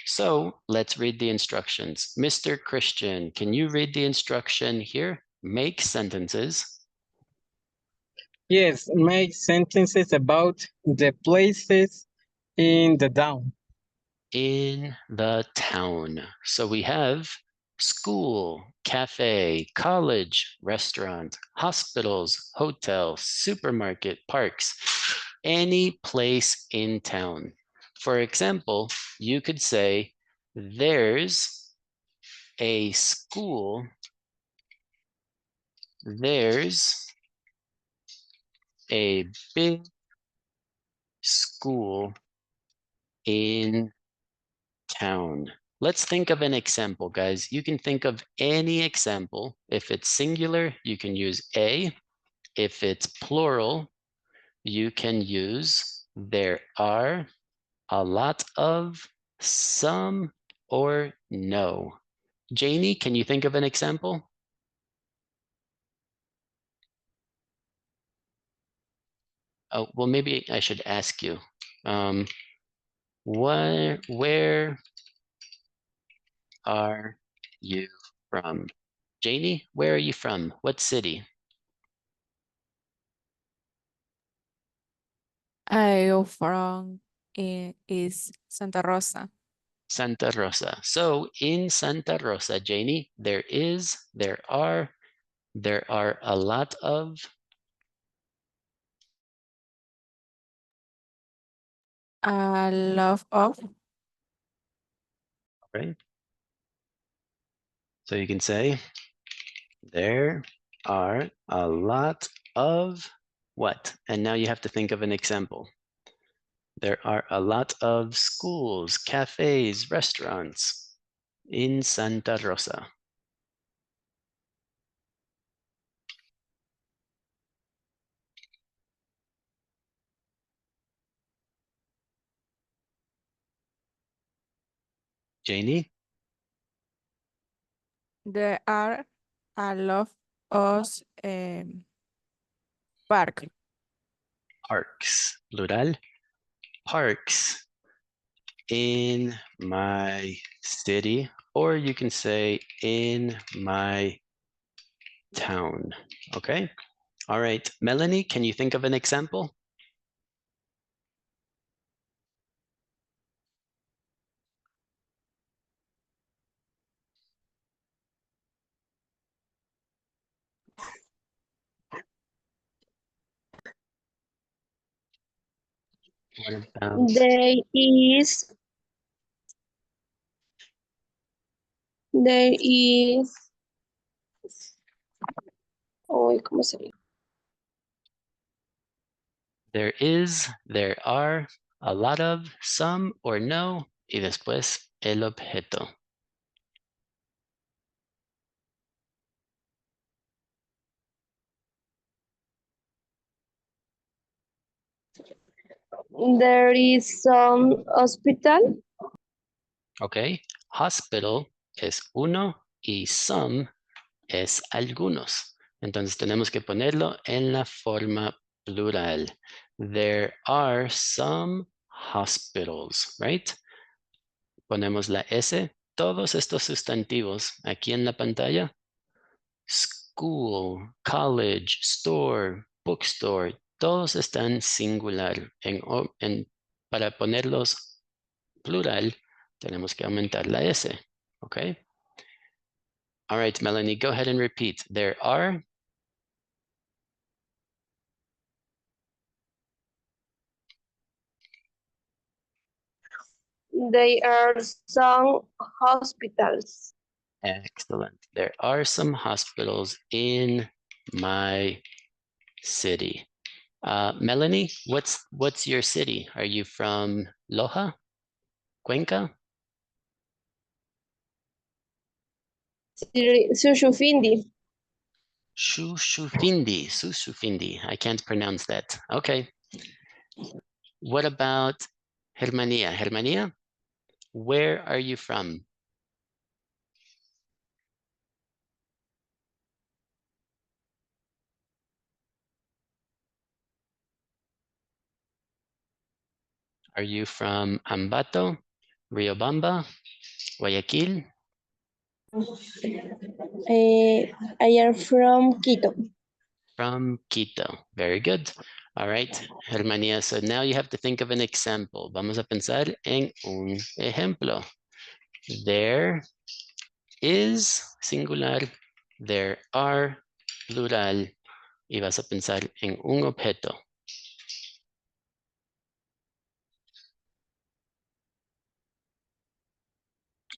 So let's read the instructions. Mr. Christian, can you read the instruction here? Make sentences. Yes, make sentences about the places in the town. In the town. So we have school, cafe, college, restaurant, hospitals, hotel, supermarket, parks, any place in town. For example, you could say, there's a school, there's a big school in town. Let's think of an example, guys. You can think of any example. If it's singular, you can use a. If it's plural, you can use there are, a lot of, some, or no. Janie, can you think of an example? Oh, well, maybe I should ask you. Where are you from? Janie, where are you from? What city? I go from is Santa Rosa. Santa Rosa. So in Santa Rosa, Janie, there are a lot of, A lot of. right? So you can say, there are a lot of what? And now you have to think of an example. There are a lot of schools, cafes, restaurants in Santa Rosa. Janie? There are a lot of park. Parks, plural. Parks in my city, or you can say in my town. Okay. All right. Melanie, can you think of an example? What about There is, oh, ¿cómo se llama? There is, there are, a lot of, some or no, y después el objeto. There is some hospital. Ok, hospital es uno y some es algunos. Entonces tenemos que ponerlo en la forma plural. There are some hospitals, right? Ponemos la S. Todos estos sustantivos aquí en la pantalla. School, college, store, bookstore, todos están singular. Para ponerlos plural, tenemos que aumentar la S. Okay? All right, Melanie, go ahead and repeat. There are. There are some hospitals. Excellent. There are some hospitals in my city. Melanie, what's your city? Are you from Loja? Cuenca? Sushufindi. Susufindi. I can't pronounce that. Okay. What about Germania? Germania, where are you from? Are you from Ambato, Riobamba, Guayaquil? I am from Quito. From Quito. Very good. All right, Germania. So now you have to think of an example. Vamos a pensar en un ejemplo. There is singular, there are plural, y vas a pensar en un objeto.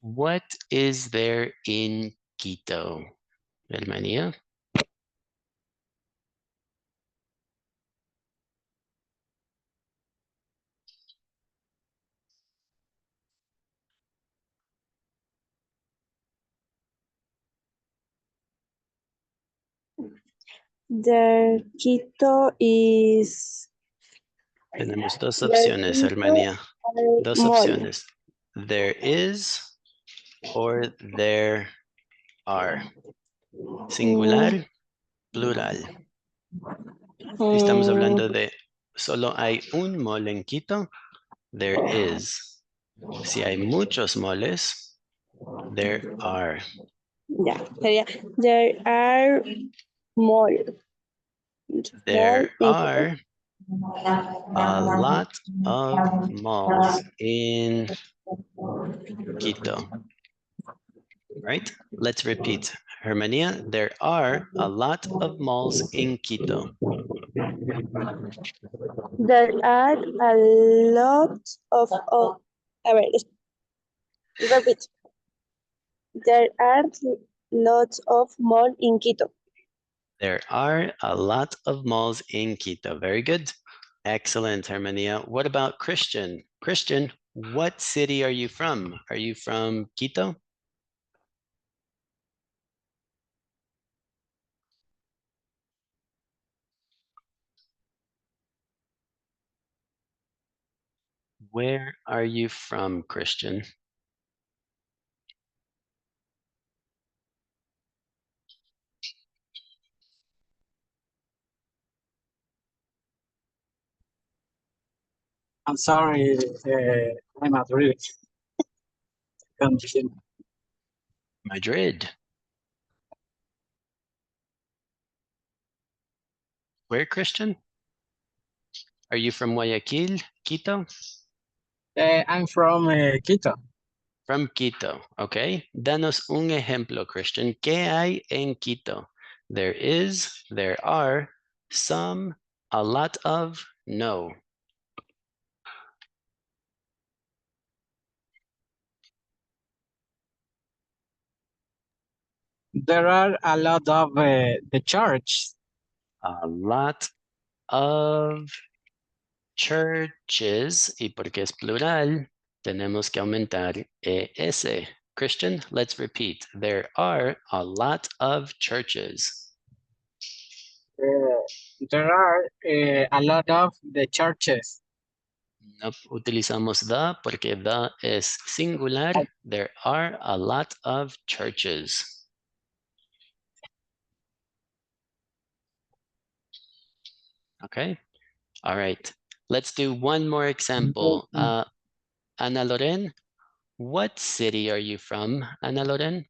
What is there in Quito, Germania? The Quito is Tenemos dos the opciones, Quito Germania. Dos mall. opciones. There is or there are. Singular, plural. Si estamos hablando de solo hay un mall en Quito, there is. Si hay muchos moles, there are. Yeah, there are mall. There Mall are a lot of malls in Quito. Right? Let's repeat. Germania, there are a lot of malls in Quito. There are a lot of a ver, repeat. There are lots of mall in Quito. There are a lot of malls in Quito. Very good. Excellent, Germania. What about Christian? Christian, what city are you from? Are you from Quito? Where are you from, Christian? I'm sorry, I'm Madrid. Madrid. Where, Christian? Are you from Guayaquil, Quito? I'm from Quito. From Quito, okay. Danos un ejemplo, Christian. ¿Qué hay en Quito? There is, there are, some, a lot of, no. There are a lot of the church. A lot of churches, y porque es plural, tenemos que aumentar ES. Christian, let's repeat. There are a lot of churches. There are a lot of the churches. No utilizamos the porque the es singular. There are a lot of churches. Okay. All right. Let's do one more example. Ana Loren, what city are you from, Ana Loren?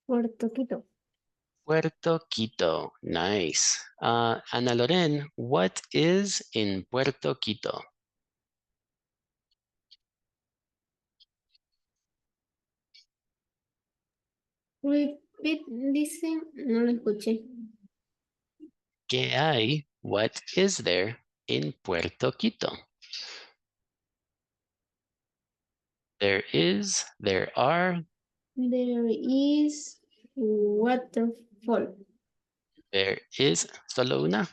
Puerto Quito. Puerto Quito. Nice. Ana Loren, what is in Puerto Quito? Repeat, dice, no lo escuché. ¿Qué hay? What is there in Puerto Quito? There is, there are, There is waterfall. there is, solo una.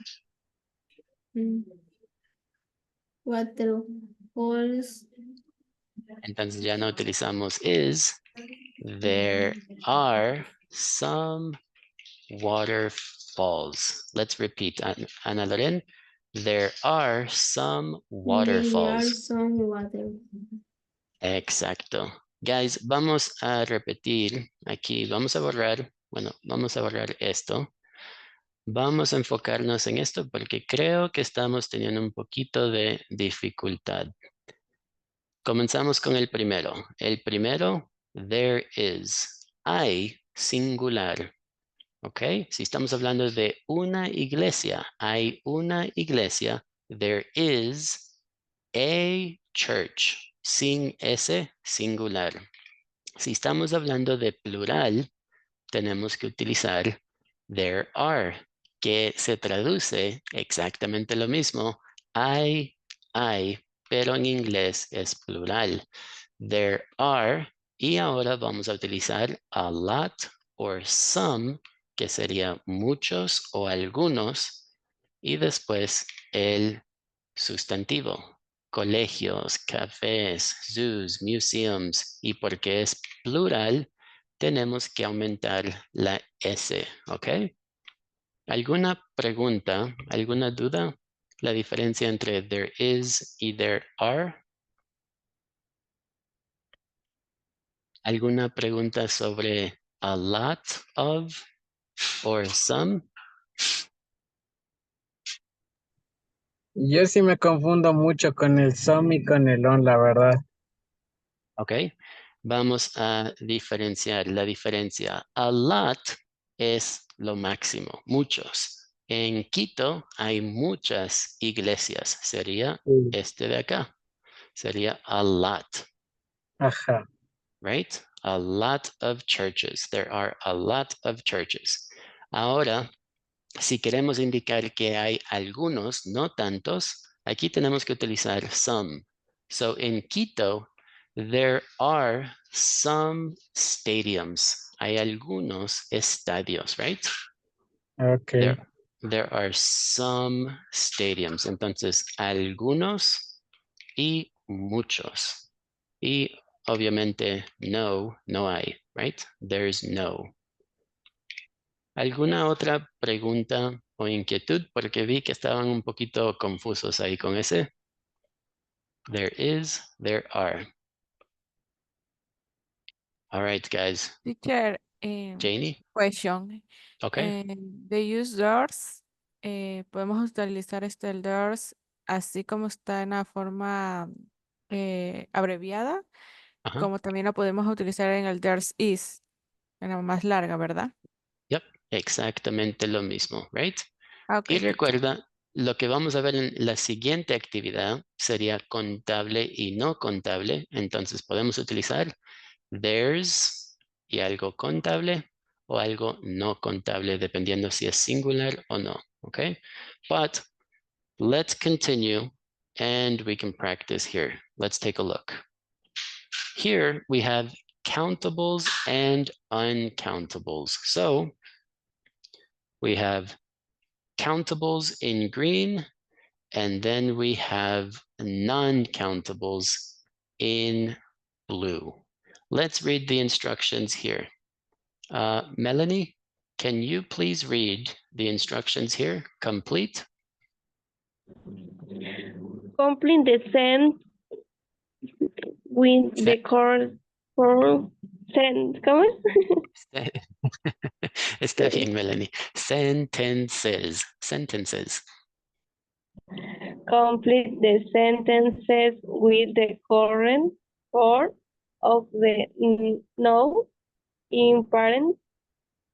Waterfalls. Entonces ya no utilizamos is. There are some waterfalls. Let's repeat, Ana Loren. There are some There are waterfalls. some water. Exacto. Guys, vamos a repetir aquí. Vamos a borrar, bueno, vamos a borrar esto. Vamos a enfocarnos en esto porque creo que estamos teniendo un poquito de dificultad. Comenzamos con el primero. El primero, there is. Hay, singular. ¿Ok? Si estamos hablando de una iglesia, hay una iglesia. There is a church. Sin S, singular. Si estamos hablando de plural, tenemos que utilizar there are, que se traduce exactamente lo mismo. Hay, pero en inglés es plural. There are, y ahora vamos a utilizar a lot or some, que sería muchos o algunos, y después el sustantivo. Colegios, cafés, zoos, museums, y porque es plural, tenemos que aumentar la S, ¿ok? ¿Alguna pregunta, alguna duda? La diferencia entre there is y there are. ¿Alguna pregunta sobre a lot of or some? Yo sí me confundo mucho con el some y con el on, la verdad. Ok, vamos a diferenciar la diferencia. A lot es lo máximo, muchos. En Quito hay muchas iglesias, sería Sí. este de acá, sería a lot, Ajá. right? A lot of churches, there are a lot of churches. Ahora, si queremos indicar que hay algunos, no tantos, aquí tenemos que utilizar some. So in Quito, there are some stadiums. Hay algunos estadios, right? Ok. There are some stadiums. Entonces, algunos y muchos. Y obviamente no hay, right? There's no. ¿Alguna otra pregunta o inquietud? Porque vi que estaban un poquito confusos ahí con ese. There is, there are. All right, guys. Teacher, Janie? question. Okay. The use doors, podemos utilizar el doors así como está en la forma abreviada, Ajá. como también la podemos utilizar en el there's is, en la más larga, ¿verdad? Yep, exactamente lo mismo, right? Ok, Y teacher. recuerda, lo que vamos a ver en la siguiente actividad sería contable y no contable. Entonces podemos utilizar there's y algo contable o algo no contable, dependiendo si es singular o no, okay? But let's continue and we can practice here. Let's take a look. Here we have countables and uncountables. So We have countables in green, and then we have non-countables in blue. Let's read the instructions here. Melanie, can you please read the instructions here? Complete. Complete the sentence with the corresponding sentence. ¿Cómo es? Está bien, Melanie. Sentences. Complete the sentences with the current form of the noun in parentheses.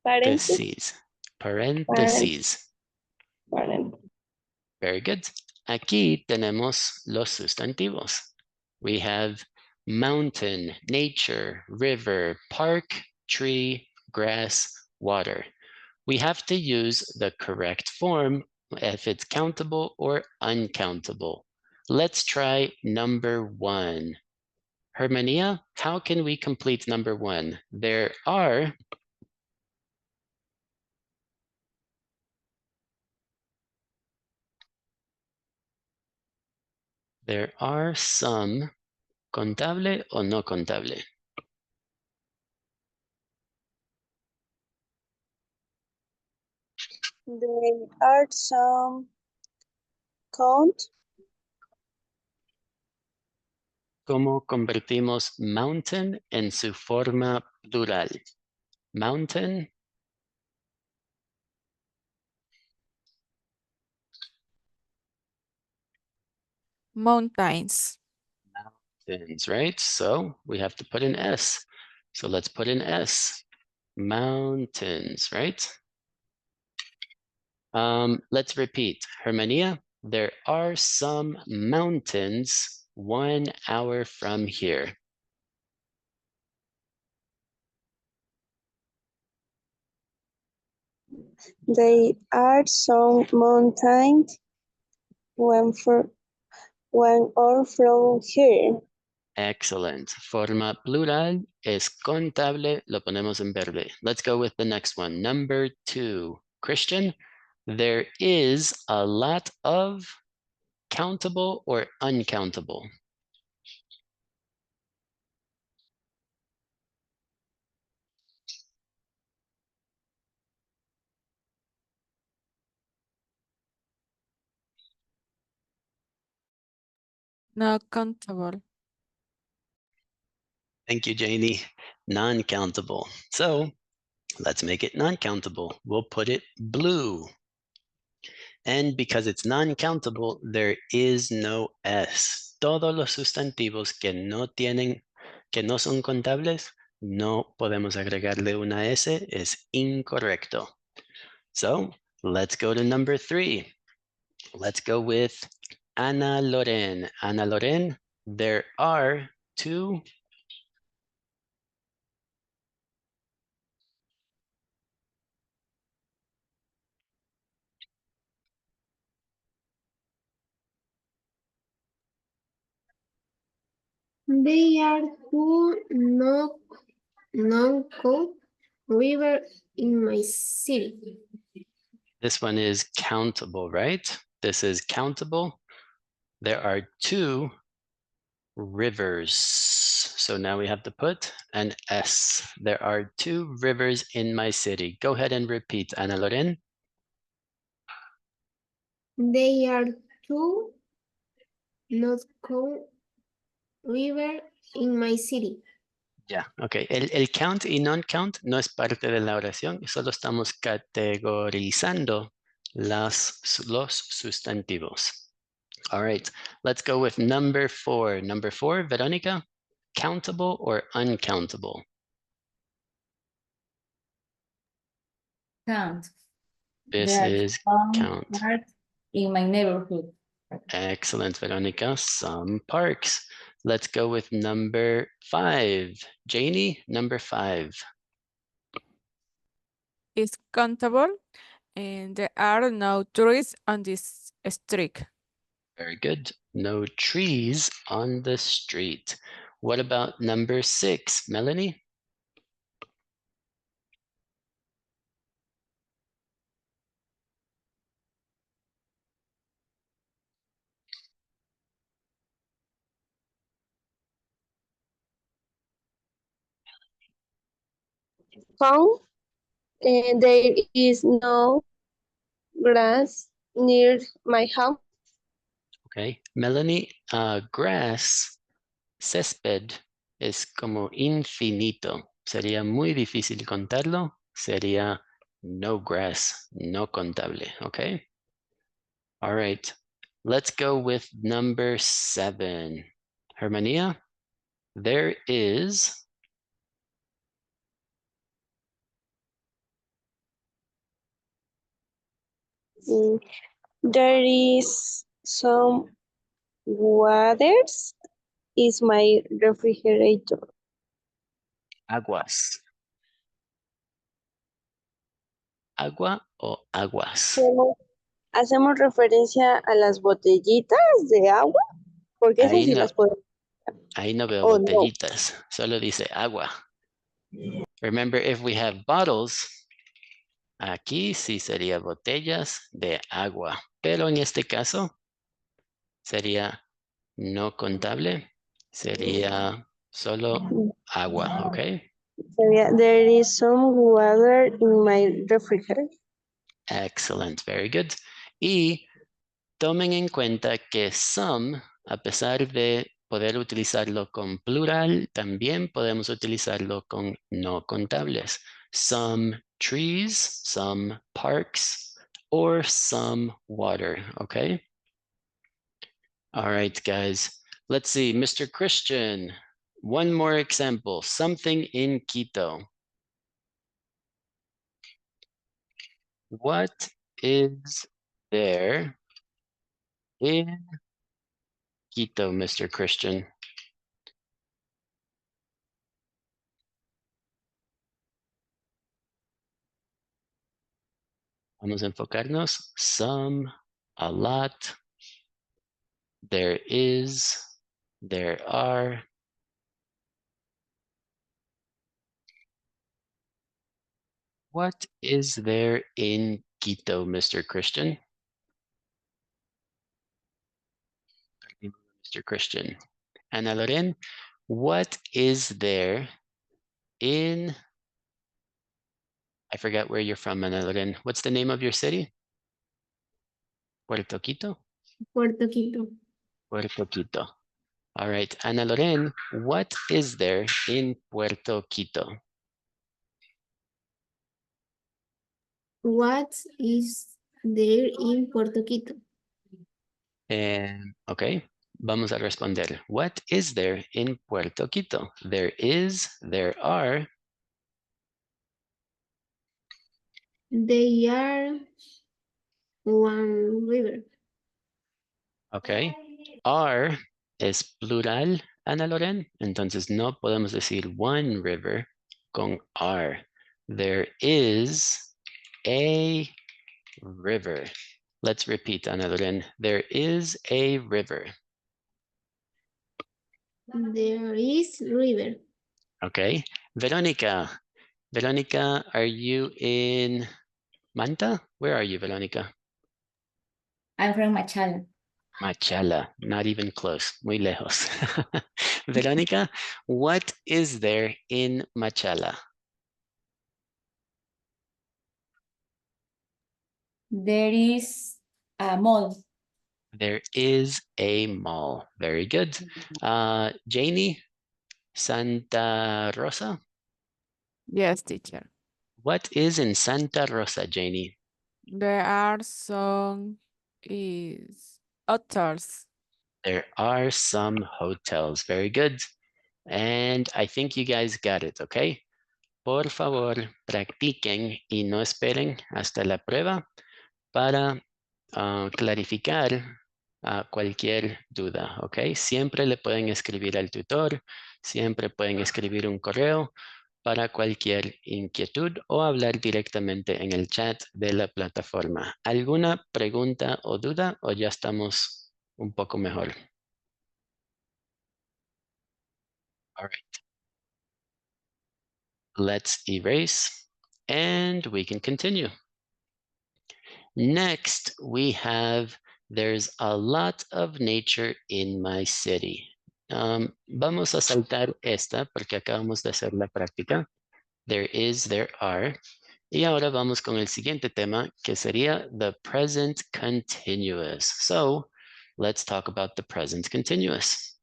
Paréntesis. Parentheses. Very good. Aquí tenemos los sustantivos. We have mountain, nature, river, park, tree, grass, water. We have to use the correct form if it's countable or uncountable. Let's try number 1. Hermania, how can we complete number 1? There are some contable o no contable. There are some count. ¿Cómo convertimos mountain en su forma plural? Mountain. Mountains. Mountains, right? So we have to put an S. So let's put an S. Mountains, right? Let's repeat. Hermania, there are some mountains 1 hour from here. There are some mountains one hour from here. Excellent. Forma plural es contable. Lo ponemos en verde. Let's go with the next one. Number 2. Christian, there is a lot of countable or uncountable. No countable. Thank you, Janie. Non-countable. So let's make it non-countable. We'll put it blue. And because it's non-countable, there is no S. Todos los sustantivos que no son contables, no podemos agregarle una S, es incorrecto. So let's go to number 3. Let's go with Ana Loren. Ana Loren, there are 2 They are two non-count river in my city. This one is countable, right? This is countable. There are 2 rivers. So now we have to put an S. There are 2 rivers in my city. Go ahead and repeat, Ana Loren. They are two non-count river in my city. Ya, ok. El count y non-count no es parte de la oración, solo estamos categorizando los sustantivos. All right, let's go with number 4. Number 4, Veronica, countable or uncountable? Count. This There are is some count. parks in my neighborhood. Excellent, Veronica. Some parks. Let's go with number 5. Janie, number 5. Is countable, and there are no trees on this street. Very good. No trees on the street. What about number 6, Melanie? home, and there is no grass near my home. Okay, Melanie, grass, césped, es como infinito. Sería muy difícil contarlo. Sería no grass, no contable, okay? All right, let's go with number 7. Hermania, there is Mm, There is some waters is my refrigerator. aguas. ¿Agua o aguas? Hacemos referencia a las botellitas de agua, porque esas sí las puedo. Ahí no veo Oh, no. botellitas, solo dice agua. Remember, if we have bottles, aquí sí sería botellas de agua, pero en este caso sería no contable, sería solo agua, ¿ok? There is some water in my refrigerator. Excellent, very good. Y tomen en cuenta que some, a pesar de poder utilizarlo con plural, también podemos utilizarlo con no contables. Some trees, some parks, or some water, okay? All right, guys. Let's see, Mr. Christian, one more example, something in Quito. What is there in Quito, Mr. Christian? Vamos a enfocarnos. Some, a lot, there is, there are. What is there in Quito, Mr. Christian? Mr. Christian. Ana Loren, what is there in, I forgot where you're from, Ana Loren. What's the name of your city? Puerto Quito? Puerto Quito. Puerto Quito. All right, Ana Loren, what is there in Puerto Quito? What is there in Puerto Quito? Okay, vamos a responder. What is there in Puerto Quito? There is, there are. They are one river. Okay, are es plural, Ana Loren. Entonces no podemos decir one river con are. There is a river. Let's repeat, Ana Loren. There is a river. There is river. Okay, Veronica. Veronica, are you in Manta? Where are you, Veronica? I'm from Machala. Machala, not even close, muy lejos. Veronica, what is there in Machala? There is a mall. There is a mall. Very good. Janie, Santa Rosa. Yes, teacher. What is in Santa Rosa, Janie? There are some hotels. There are some hotels. Very good. And I think you guys got it, okay? Por favor, practiquen y no esperen hasta la prueba para clarificar cualquier duda, ¿ok? Siempre le pueden escribir al tutor, siempre pueden escribir un correo para cualquier inquietud o hablar directamente en el chat de la plataforma. ¿Alguna pregunta o duda o ya estamos un poco mejor? All right. Let's erase and we can continue. Next, we have, there's a lot of nature in my city. Vamos a saltar esta porque acabamos de hacer la práctica. there is, there are. Y ahora vamos con el siguiente tema, que sería the present continuous. So let's talk about the present continuous.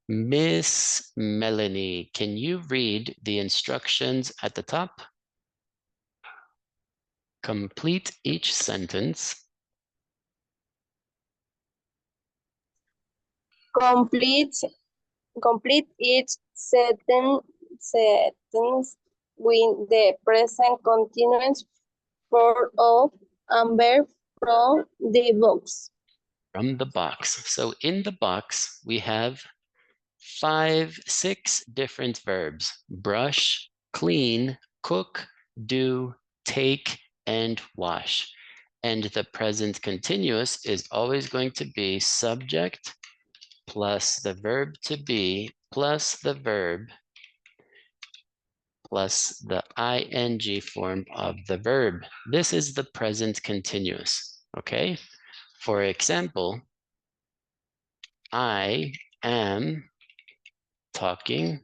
Miss Melanie, can you read the instructions at the top? Complete each sentence. Complete each sentence with the present continuous form of and verb from the box. From the box. So in the box, we have 6 different verbs: brush, clean, cook, do, take, and wash. And the present continuous is always going to be subject plus the verb to be plus the verb plus the ing form of the verb. This is the present continuous, okay? For example, I am talking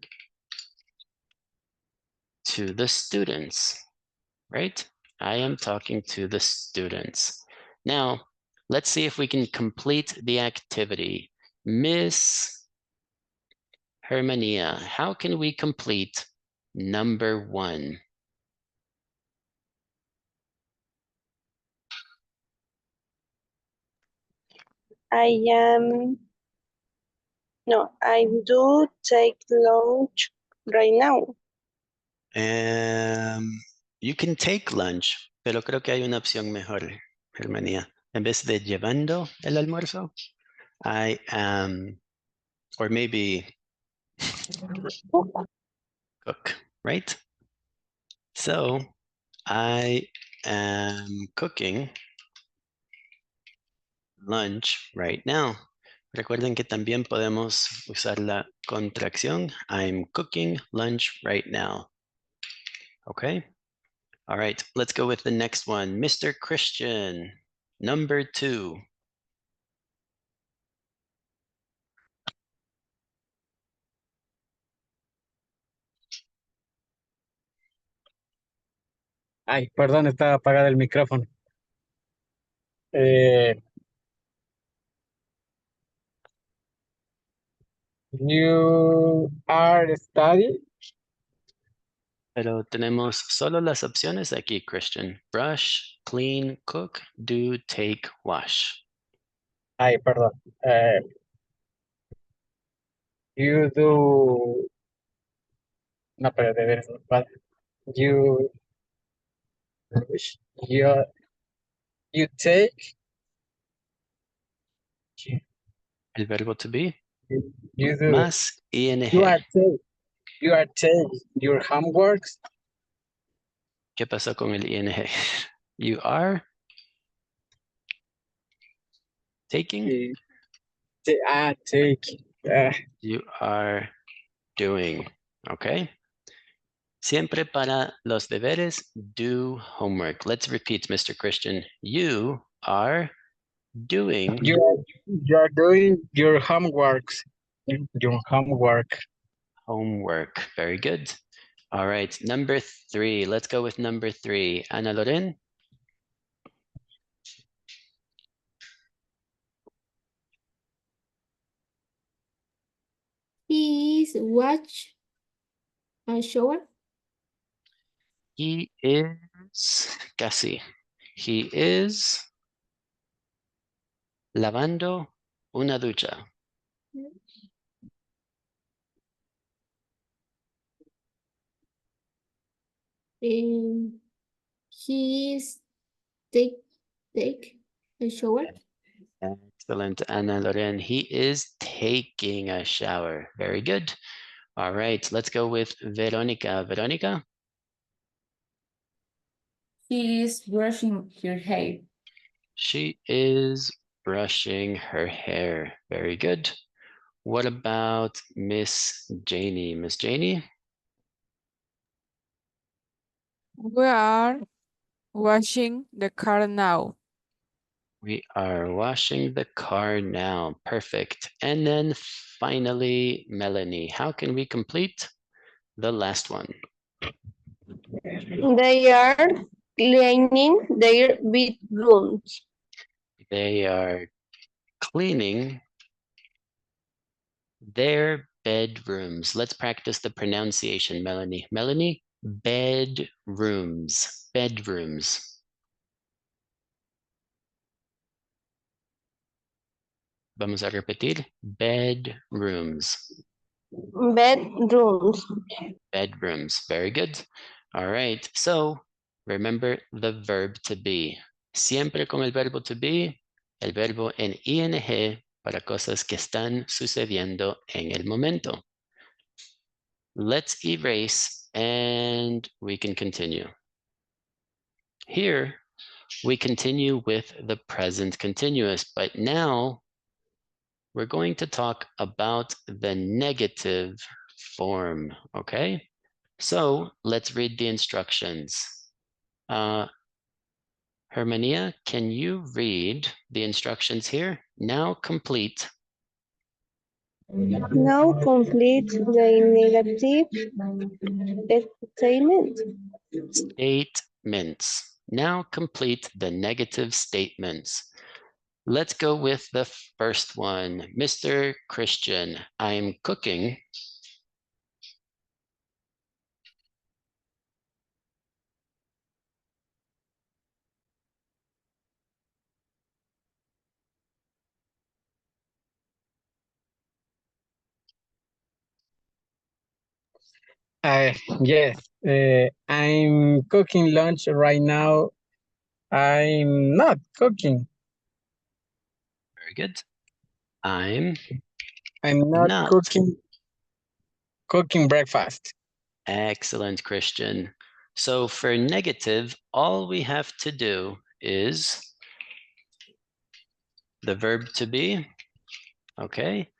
to the students, right? I am talking to the students. Now, let's see if we can complete the activity. Miss Hermania, how can we complete number 1? I do take lunch right now. You can take lunch, pero creo que hay una opción mejor, Hermania. En vez de llevando el almuerzo, I am, or maybe cook, right? So I am cooking lunch right now. Recuerden que también podemos usar la contracción. I'm cooking lunch right now. Okay. All right, let's go with the next one. Mr. Christian, number 2. Ay, perdón, estaba apagado el micrófono. You are studying. Pero tenemos solo las opciones aquí, Christian. Brush, clean, cook, do, take, wash. Ay, perdón. You do. No, pero de veras, no, vale. You. You take. El verbo to be. You do. Más ing. You are take your homeworks. ¿Qué pasó con el ing? You are taking. Take. You are doing. Okay. Siempre para los deberes, do homework. Let's repeat, Mr. Christian. You are doing. You are doing your homeworks. Your homework. Homework. Very good. All right, number 3. Let's go with number 3. Ana Loren. Please watch a shower. He is casi. He is lavando una ducha. He is take a shower. Excellent, Ana Loren. He is taking a shower. Very good. All right, let's go with Veronica. Veronica? She is brushing her hair. She is brushing her hair. Very good. What about Miss Janie? Miss Janie? We are washing the car now. We are washing the car now. Perfect. And then finally, Melanie, how can we complete the last one? They are cleaning their bedrooms. They are cleaning their bedrooms. Let's practice the pronunciation, Melanie. Melanie, bedrooms, bedrooms. Vamos a repetir, bedrooms, Bedrooms. bedrooms. Very good. All right, so remember the verb to be. Siempre con el verbo to be, el verbo en ing para cosas que están sucediendo en el momento. Let's erase and we can continue. Here, we continue with the present continuous, but now we're going to talk about the negative form, okay? So let's read the instructions. Hermania, can you read the instructions here? Now complete. Now complete the negative statement. Statements. Now complete the negative statements. Let's go with the first one. Mr. Christian, I'm cooking. Yes, I'm cooking lunch right now. I'm not cooking. Very good. I'm not not. cooking breakfast. Excellent, Christian. So for negative, all we have to do is the verb to be, okay,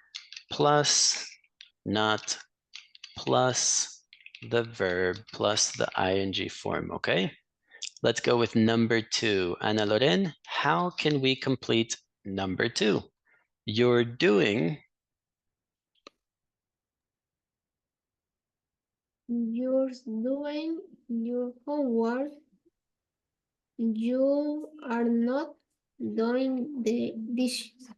plus not plus the verb plus the ing form, okay? Let's go with number 2. Ana Loren, how can we complete number 2? You're doing. You're doing your homework. You are not doing the dishes.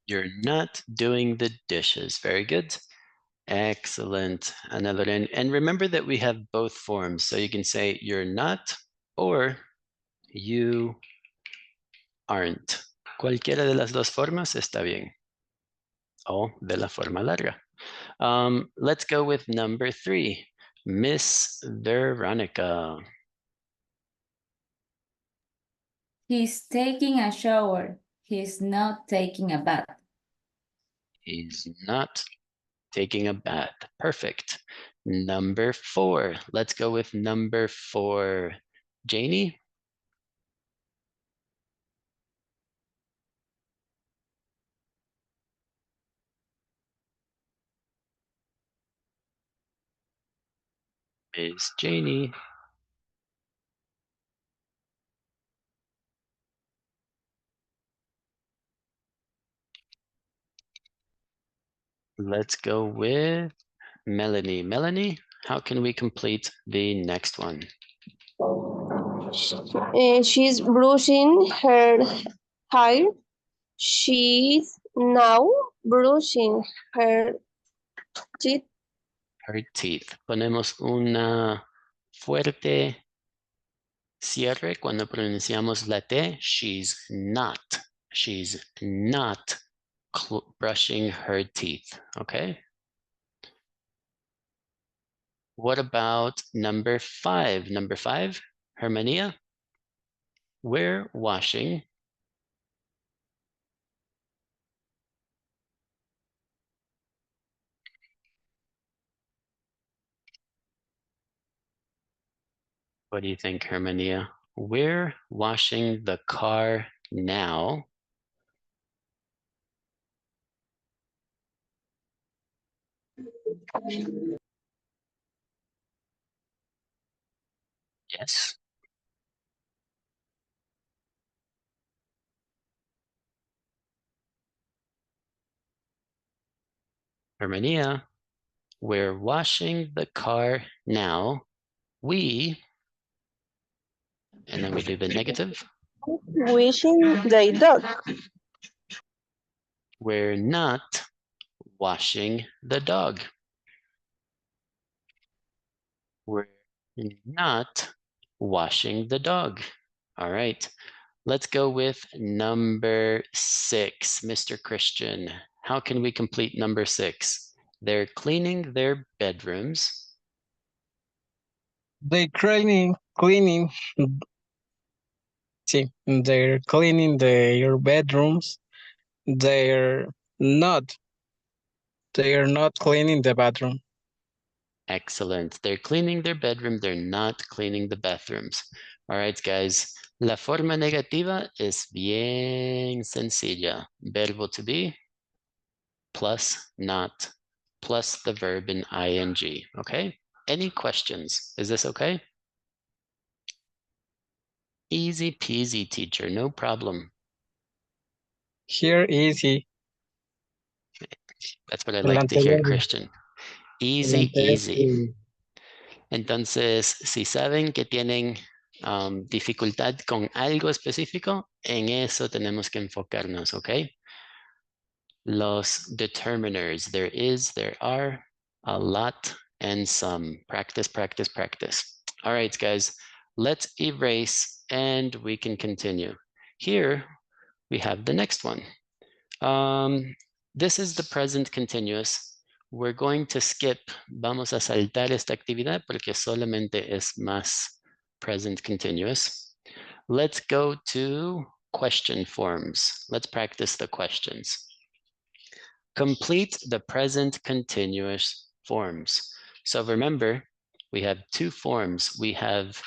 You're not doing the dishes. Very good. Excellent, Ana Loren. And remember that we have both forms. So you can say you're not or you aren't. Cualquiera de las dos formas está bien. O de la forma larga. Let's go with number 3. Miss Veronica. He's taking a shower. He's not taking a bath. He's not taking a bath. Perfect. Number 4. Let's go with number 4. Janie? Is Janie? Let's go with Melanie. Melanie, how can we complete the next one? She's brushing her hair. She's now brushing her teeth. Her teeth. Ponemos una fuerte cierre cuando pronunciamos la T. She's not brushing her teeth, okay? What about number 5? Number 5, Hermania, we're washing. What do you think, Hermania? We're washing the car now. Yes. Hermania, we're washing the car now. We, and then we do the negative. Wishing the dog. We're not washing the dog. We're not washing the dog. All right, let's go with number 6, Mr. Christian. How can we complete number 6? They're cleaning their bedrooms. They're cleaning. See, they're cleaning their bedrooms. They're not cleaning the bathroom. Excellent. They're cleaning their bedroom. They're not cleaning the bathrooms. All right, guys. La forma negativa es bien sencilla. Verbo to be plus not plus the verb in ing. Okay. Any questions? Is this okay? Easy peasy, teacher. No problem. Here, easy. That's what I El like to hear, anterior. Christian. El Easy, anterior, easy. Entonces, si saben que tienen dificultad con algo específico, en eso tenemos que enfocarnos, ¿ok? Los determiners, there is, there are, a lot, and some. Practice, practice, practice. All right, guys, let's erase and we can continue. Here, we have the next one. This is the present continuous. We're going to skip, vamos a saltar esta actividad porque solamente es más present continuous. Let's go to question forms. Let's practice the questions. Complete the present continuous forms. So remember, we have 2 forms. We have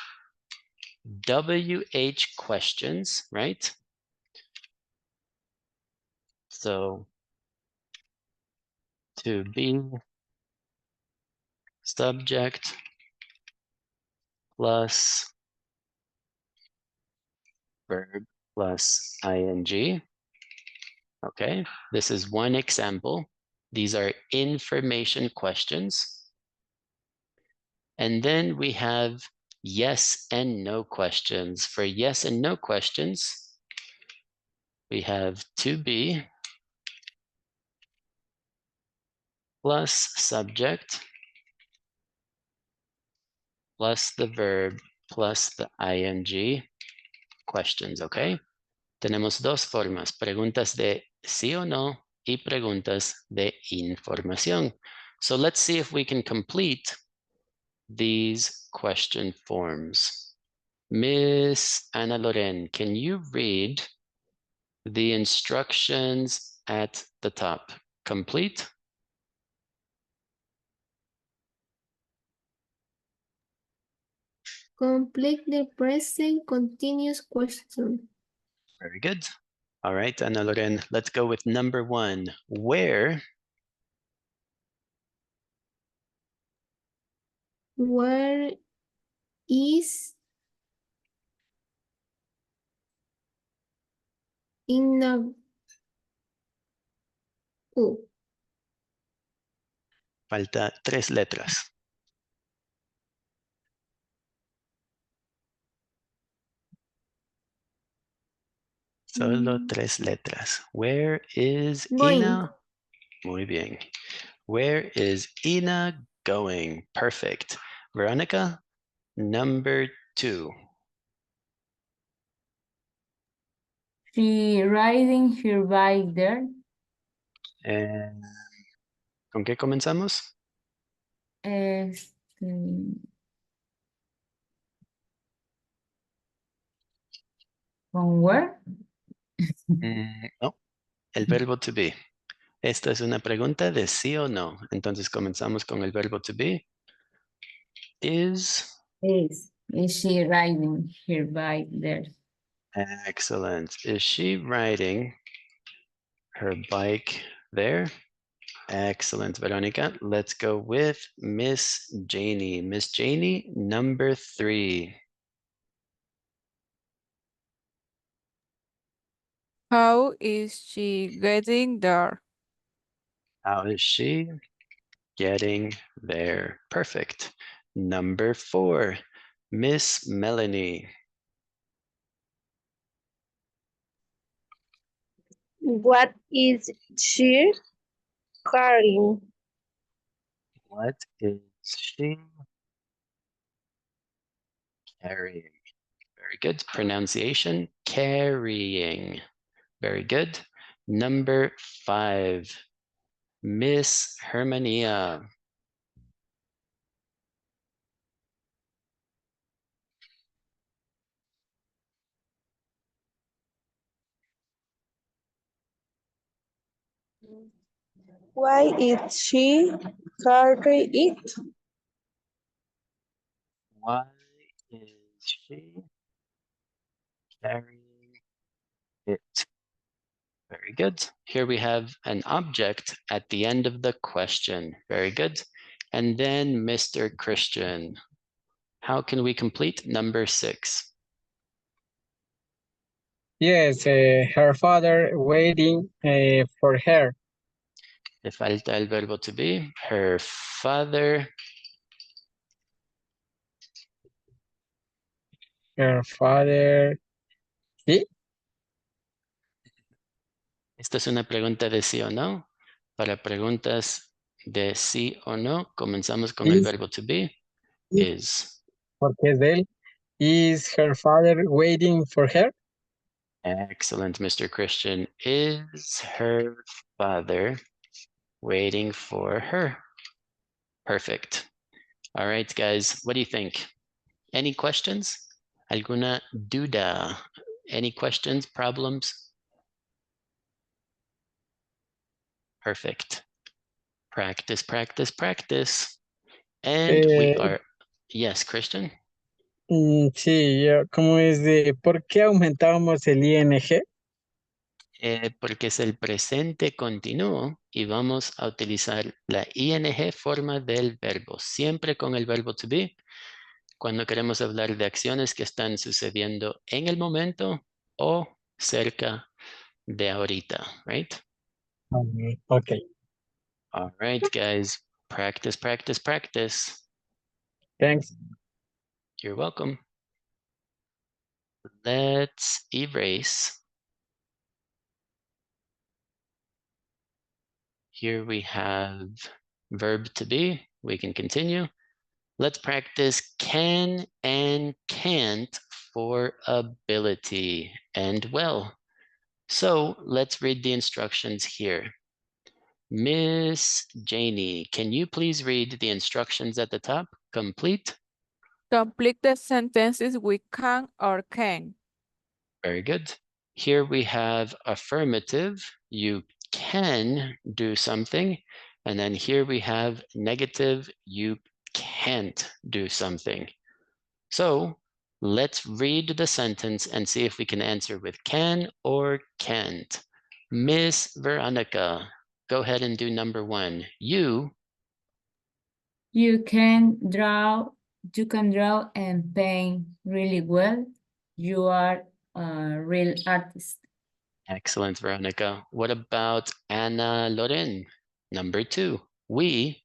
WH questions, right? So to be subject plus verb plus ing. Okay, this is one example. These are information questions. And then we have yes and no questions. For yes and no questions, we have to be plus subject plus the verb plus the ing questions, okay? Tenemos 2 formas, preguntas de sí o no y preguntas de información. So let's see if we can complete these question forms. Miss Ana Loren, can you read the instructions at the top? Complete? Complete the present continuous question. Very good. All right, Ana Loren, let's go with number 1. Where is Ina? falta 3 letras. Solo 3 letras. Where is Going. Ina? Muy bien. Where is Ina going? Perfect. Veronica, number 2. She riding her bike there. ¿Con qué comenzamos? ¿Con where? No, el verbo to be. Esta es una pregunta de sí o no. Entonces comenzamos con el verbo to be. Is she riding her bike there? Excellent. Is she riding her bike there? Excellent, Veronica. Let's go with Miss Janie. Miss Janie, number 3. How is she getting there? How is she getting there? Perfect. Number 4, Miss Melanie. What is she carrying? What is she carrying? Very good. Pronunciation, carrying. Very good. Number 5, Miss Hermania. Why is she carrying it? Why is she carrying it? Very good. Here we have an object at the end of the question. Very good. And then Mr. Christian. How can we complete number 6? Yes, her father waiting for her. Le falta el verbo to be. Her father. Her father. ¿Sí? Esta es una pregunta de sí o no. Para preguntas de sí o no, comenzamos con el Is. verbo to be. Is. Is. Porque es de él. Is her father waiting for her? Excellent, Mr. Christian. Is her father waiting for her? Perfect. All right, guys, what do you think? Any questions? ¿Alguna duda? Any questions, problems? Perfect. Practice, practice, practice. And we are, yes, Christian? Sí, ¿cómo es de por qué aumentamos el ing? Porque es el presente continuo y vamos a utilizar la ing forma del verbo, siempre con el verbo to be, cuando queremos hablar de acciones que están sucediendo en el momento o cerca de ahorita, right? Okay. All right, guys, practice, practice, practice. Thanks. You're welcome. Let's erase. Here we have verb to be. We can continue. Let's practice can and can't for ability and well. So let's read the instructions here. Miss Janie, can you please read the instructions at the top? Complete. Complete the sentences with can or can. Very good. Here we have affirmative. You can do something. And then here we have negative. You can't do something. So let's read the sentence and see if we can answer with can or can't. Miss Veronica, go ahead and do number 1. You can draw and paint really well. You are a real artist. Excellent, Veronica. What about Ana Loren? Number 2. We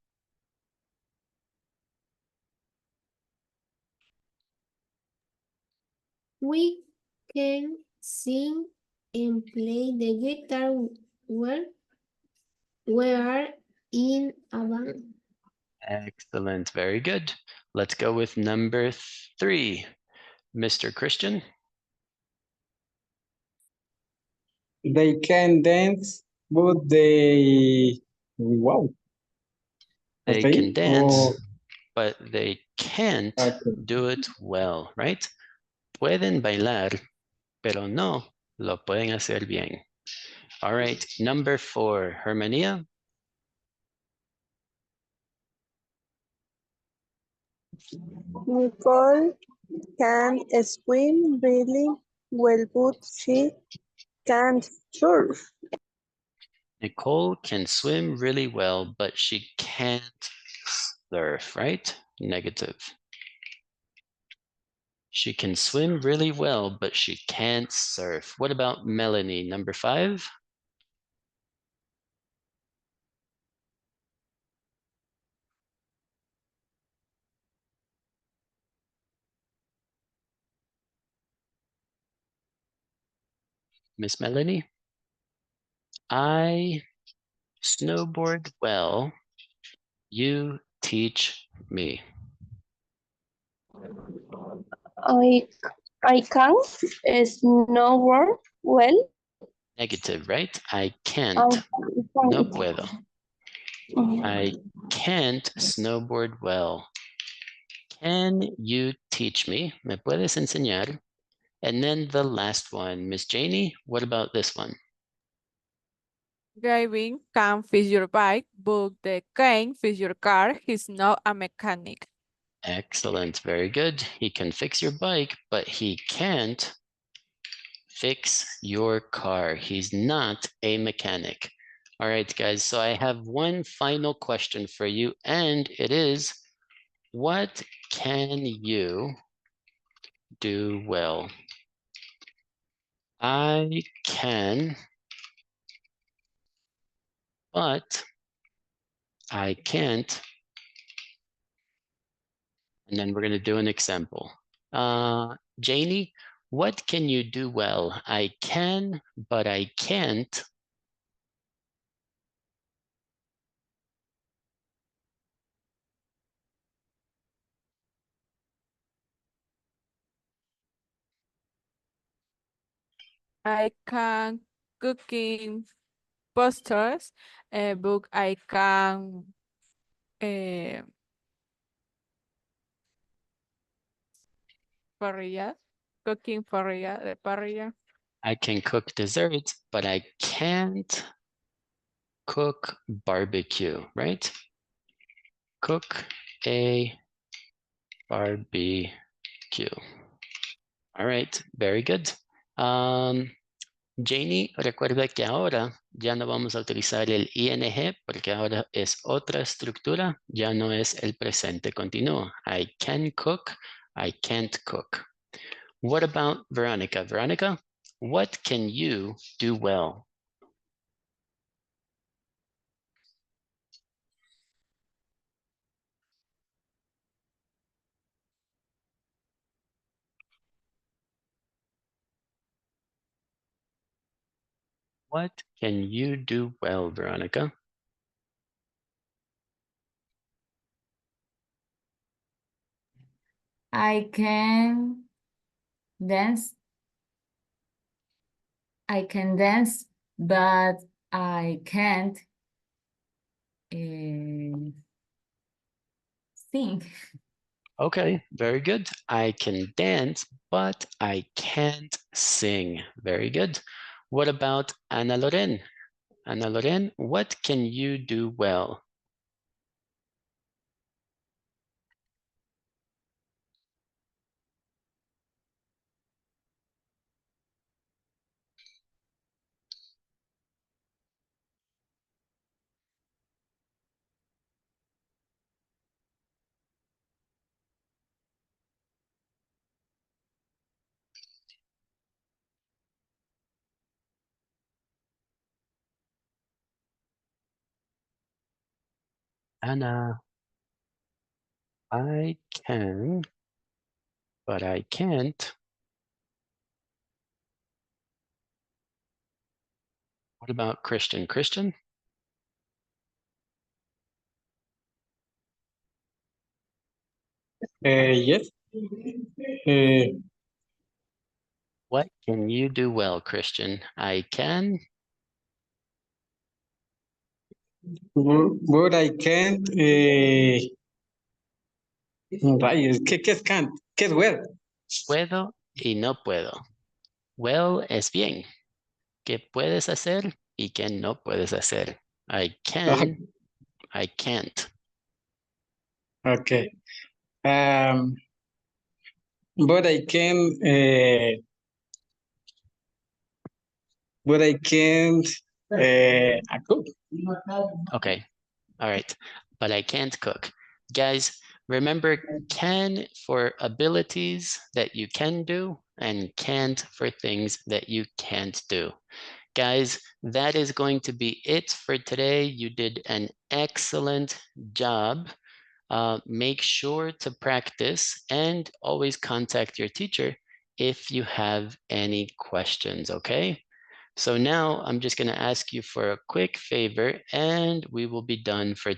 can sing and play the guitar well. We are in a band. Excellent. Very good. Let's go with number 3. Mr. Christian. They can dance, but wow. They can dance, but they can't do it well, right? Pueden bailar, pero no lo pueden hacer bien. All right, number 4, Hermania. Nicole can swim really well, but she can't surf. Nicole can swim really well, but she can't surf, right? Negative. She can swim really well, but she can't surf. What about Melanie, number 5? Miss Melanie? I snowboard well. You teach me. I can snowboard well. Negative, right? I I can't. can- No puedo. Mm. I can't snowboard well. Can you teach me? ¿Me puedes enseñar? And then the last one, Miss Janie, what about this one? Driving can fix your bike, but the can fix your car. He's not a mechanic. Excellent, very good. He can fix your bike, but he can't fix your car. He's not a mechanic. All right, guys, so I have one final question for you, and it is, what can you do well? I can, but I can't. And then we're going to do an example. Janie, what can you do well? I can, but I can't. I can cooking posters, book I can parrilla, cooking parrilla, the parrilla. I can cook desserts, but I can't cook barbecue, right? Cook a barbecue. All right, very good. Janie, recuerda que ahora ya no vamos a utilizar el ing porque ahora es otra estructura, ya no es el presente continuo. I can cook, I can't cook. What about Veronica? Veronica, what can you do well? What can you do well, Veronica? I can dance. I can dance, but I can't sing. Okay, very good. I can dance, but I can't sing. Very good. What about Ana Loren? Ana Loren, what can you do well? Ana, I can, but I can't. What about Christian? Christian? Yes. Uh, What can you do well, Christian? I can. but I can't. Rayos, ¿qué es can't? ¿Qué es well? Puedo y no puedo. Well es bien. ¿Qué puedes hacer y qué no puedes hacer? I can, I can't. Okay. But I can. But I can't. Cook. Okay, all right, but I can't cook. Guys, remember can for abilities that you can do and can't for things that you can't do. Guys, that is going to be it for today. You did an excellent job. Make sure to practice and always contact your teacher if you have any questions, okay? So now I'm just going to ask you for a quick favor and we will be done for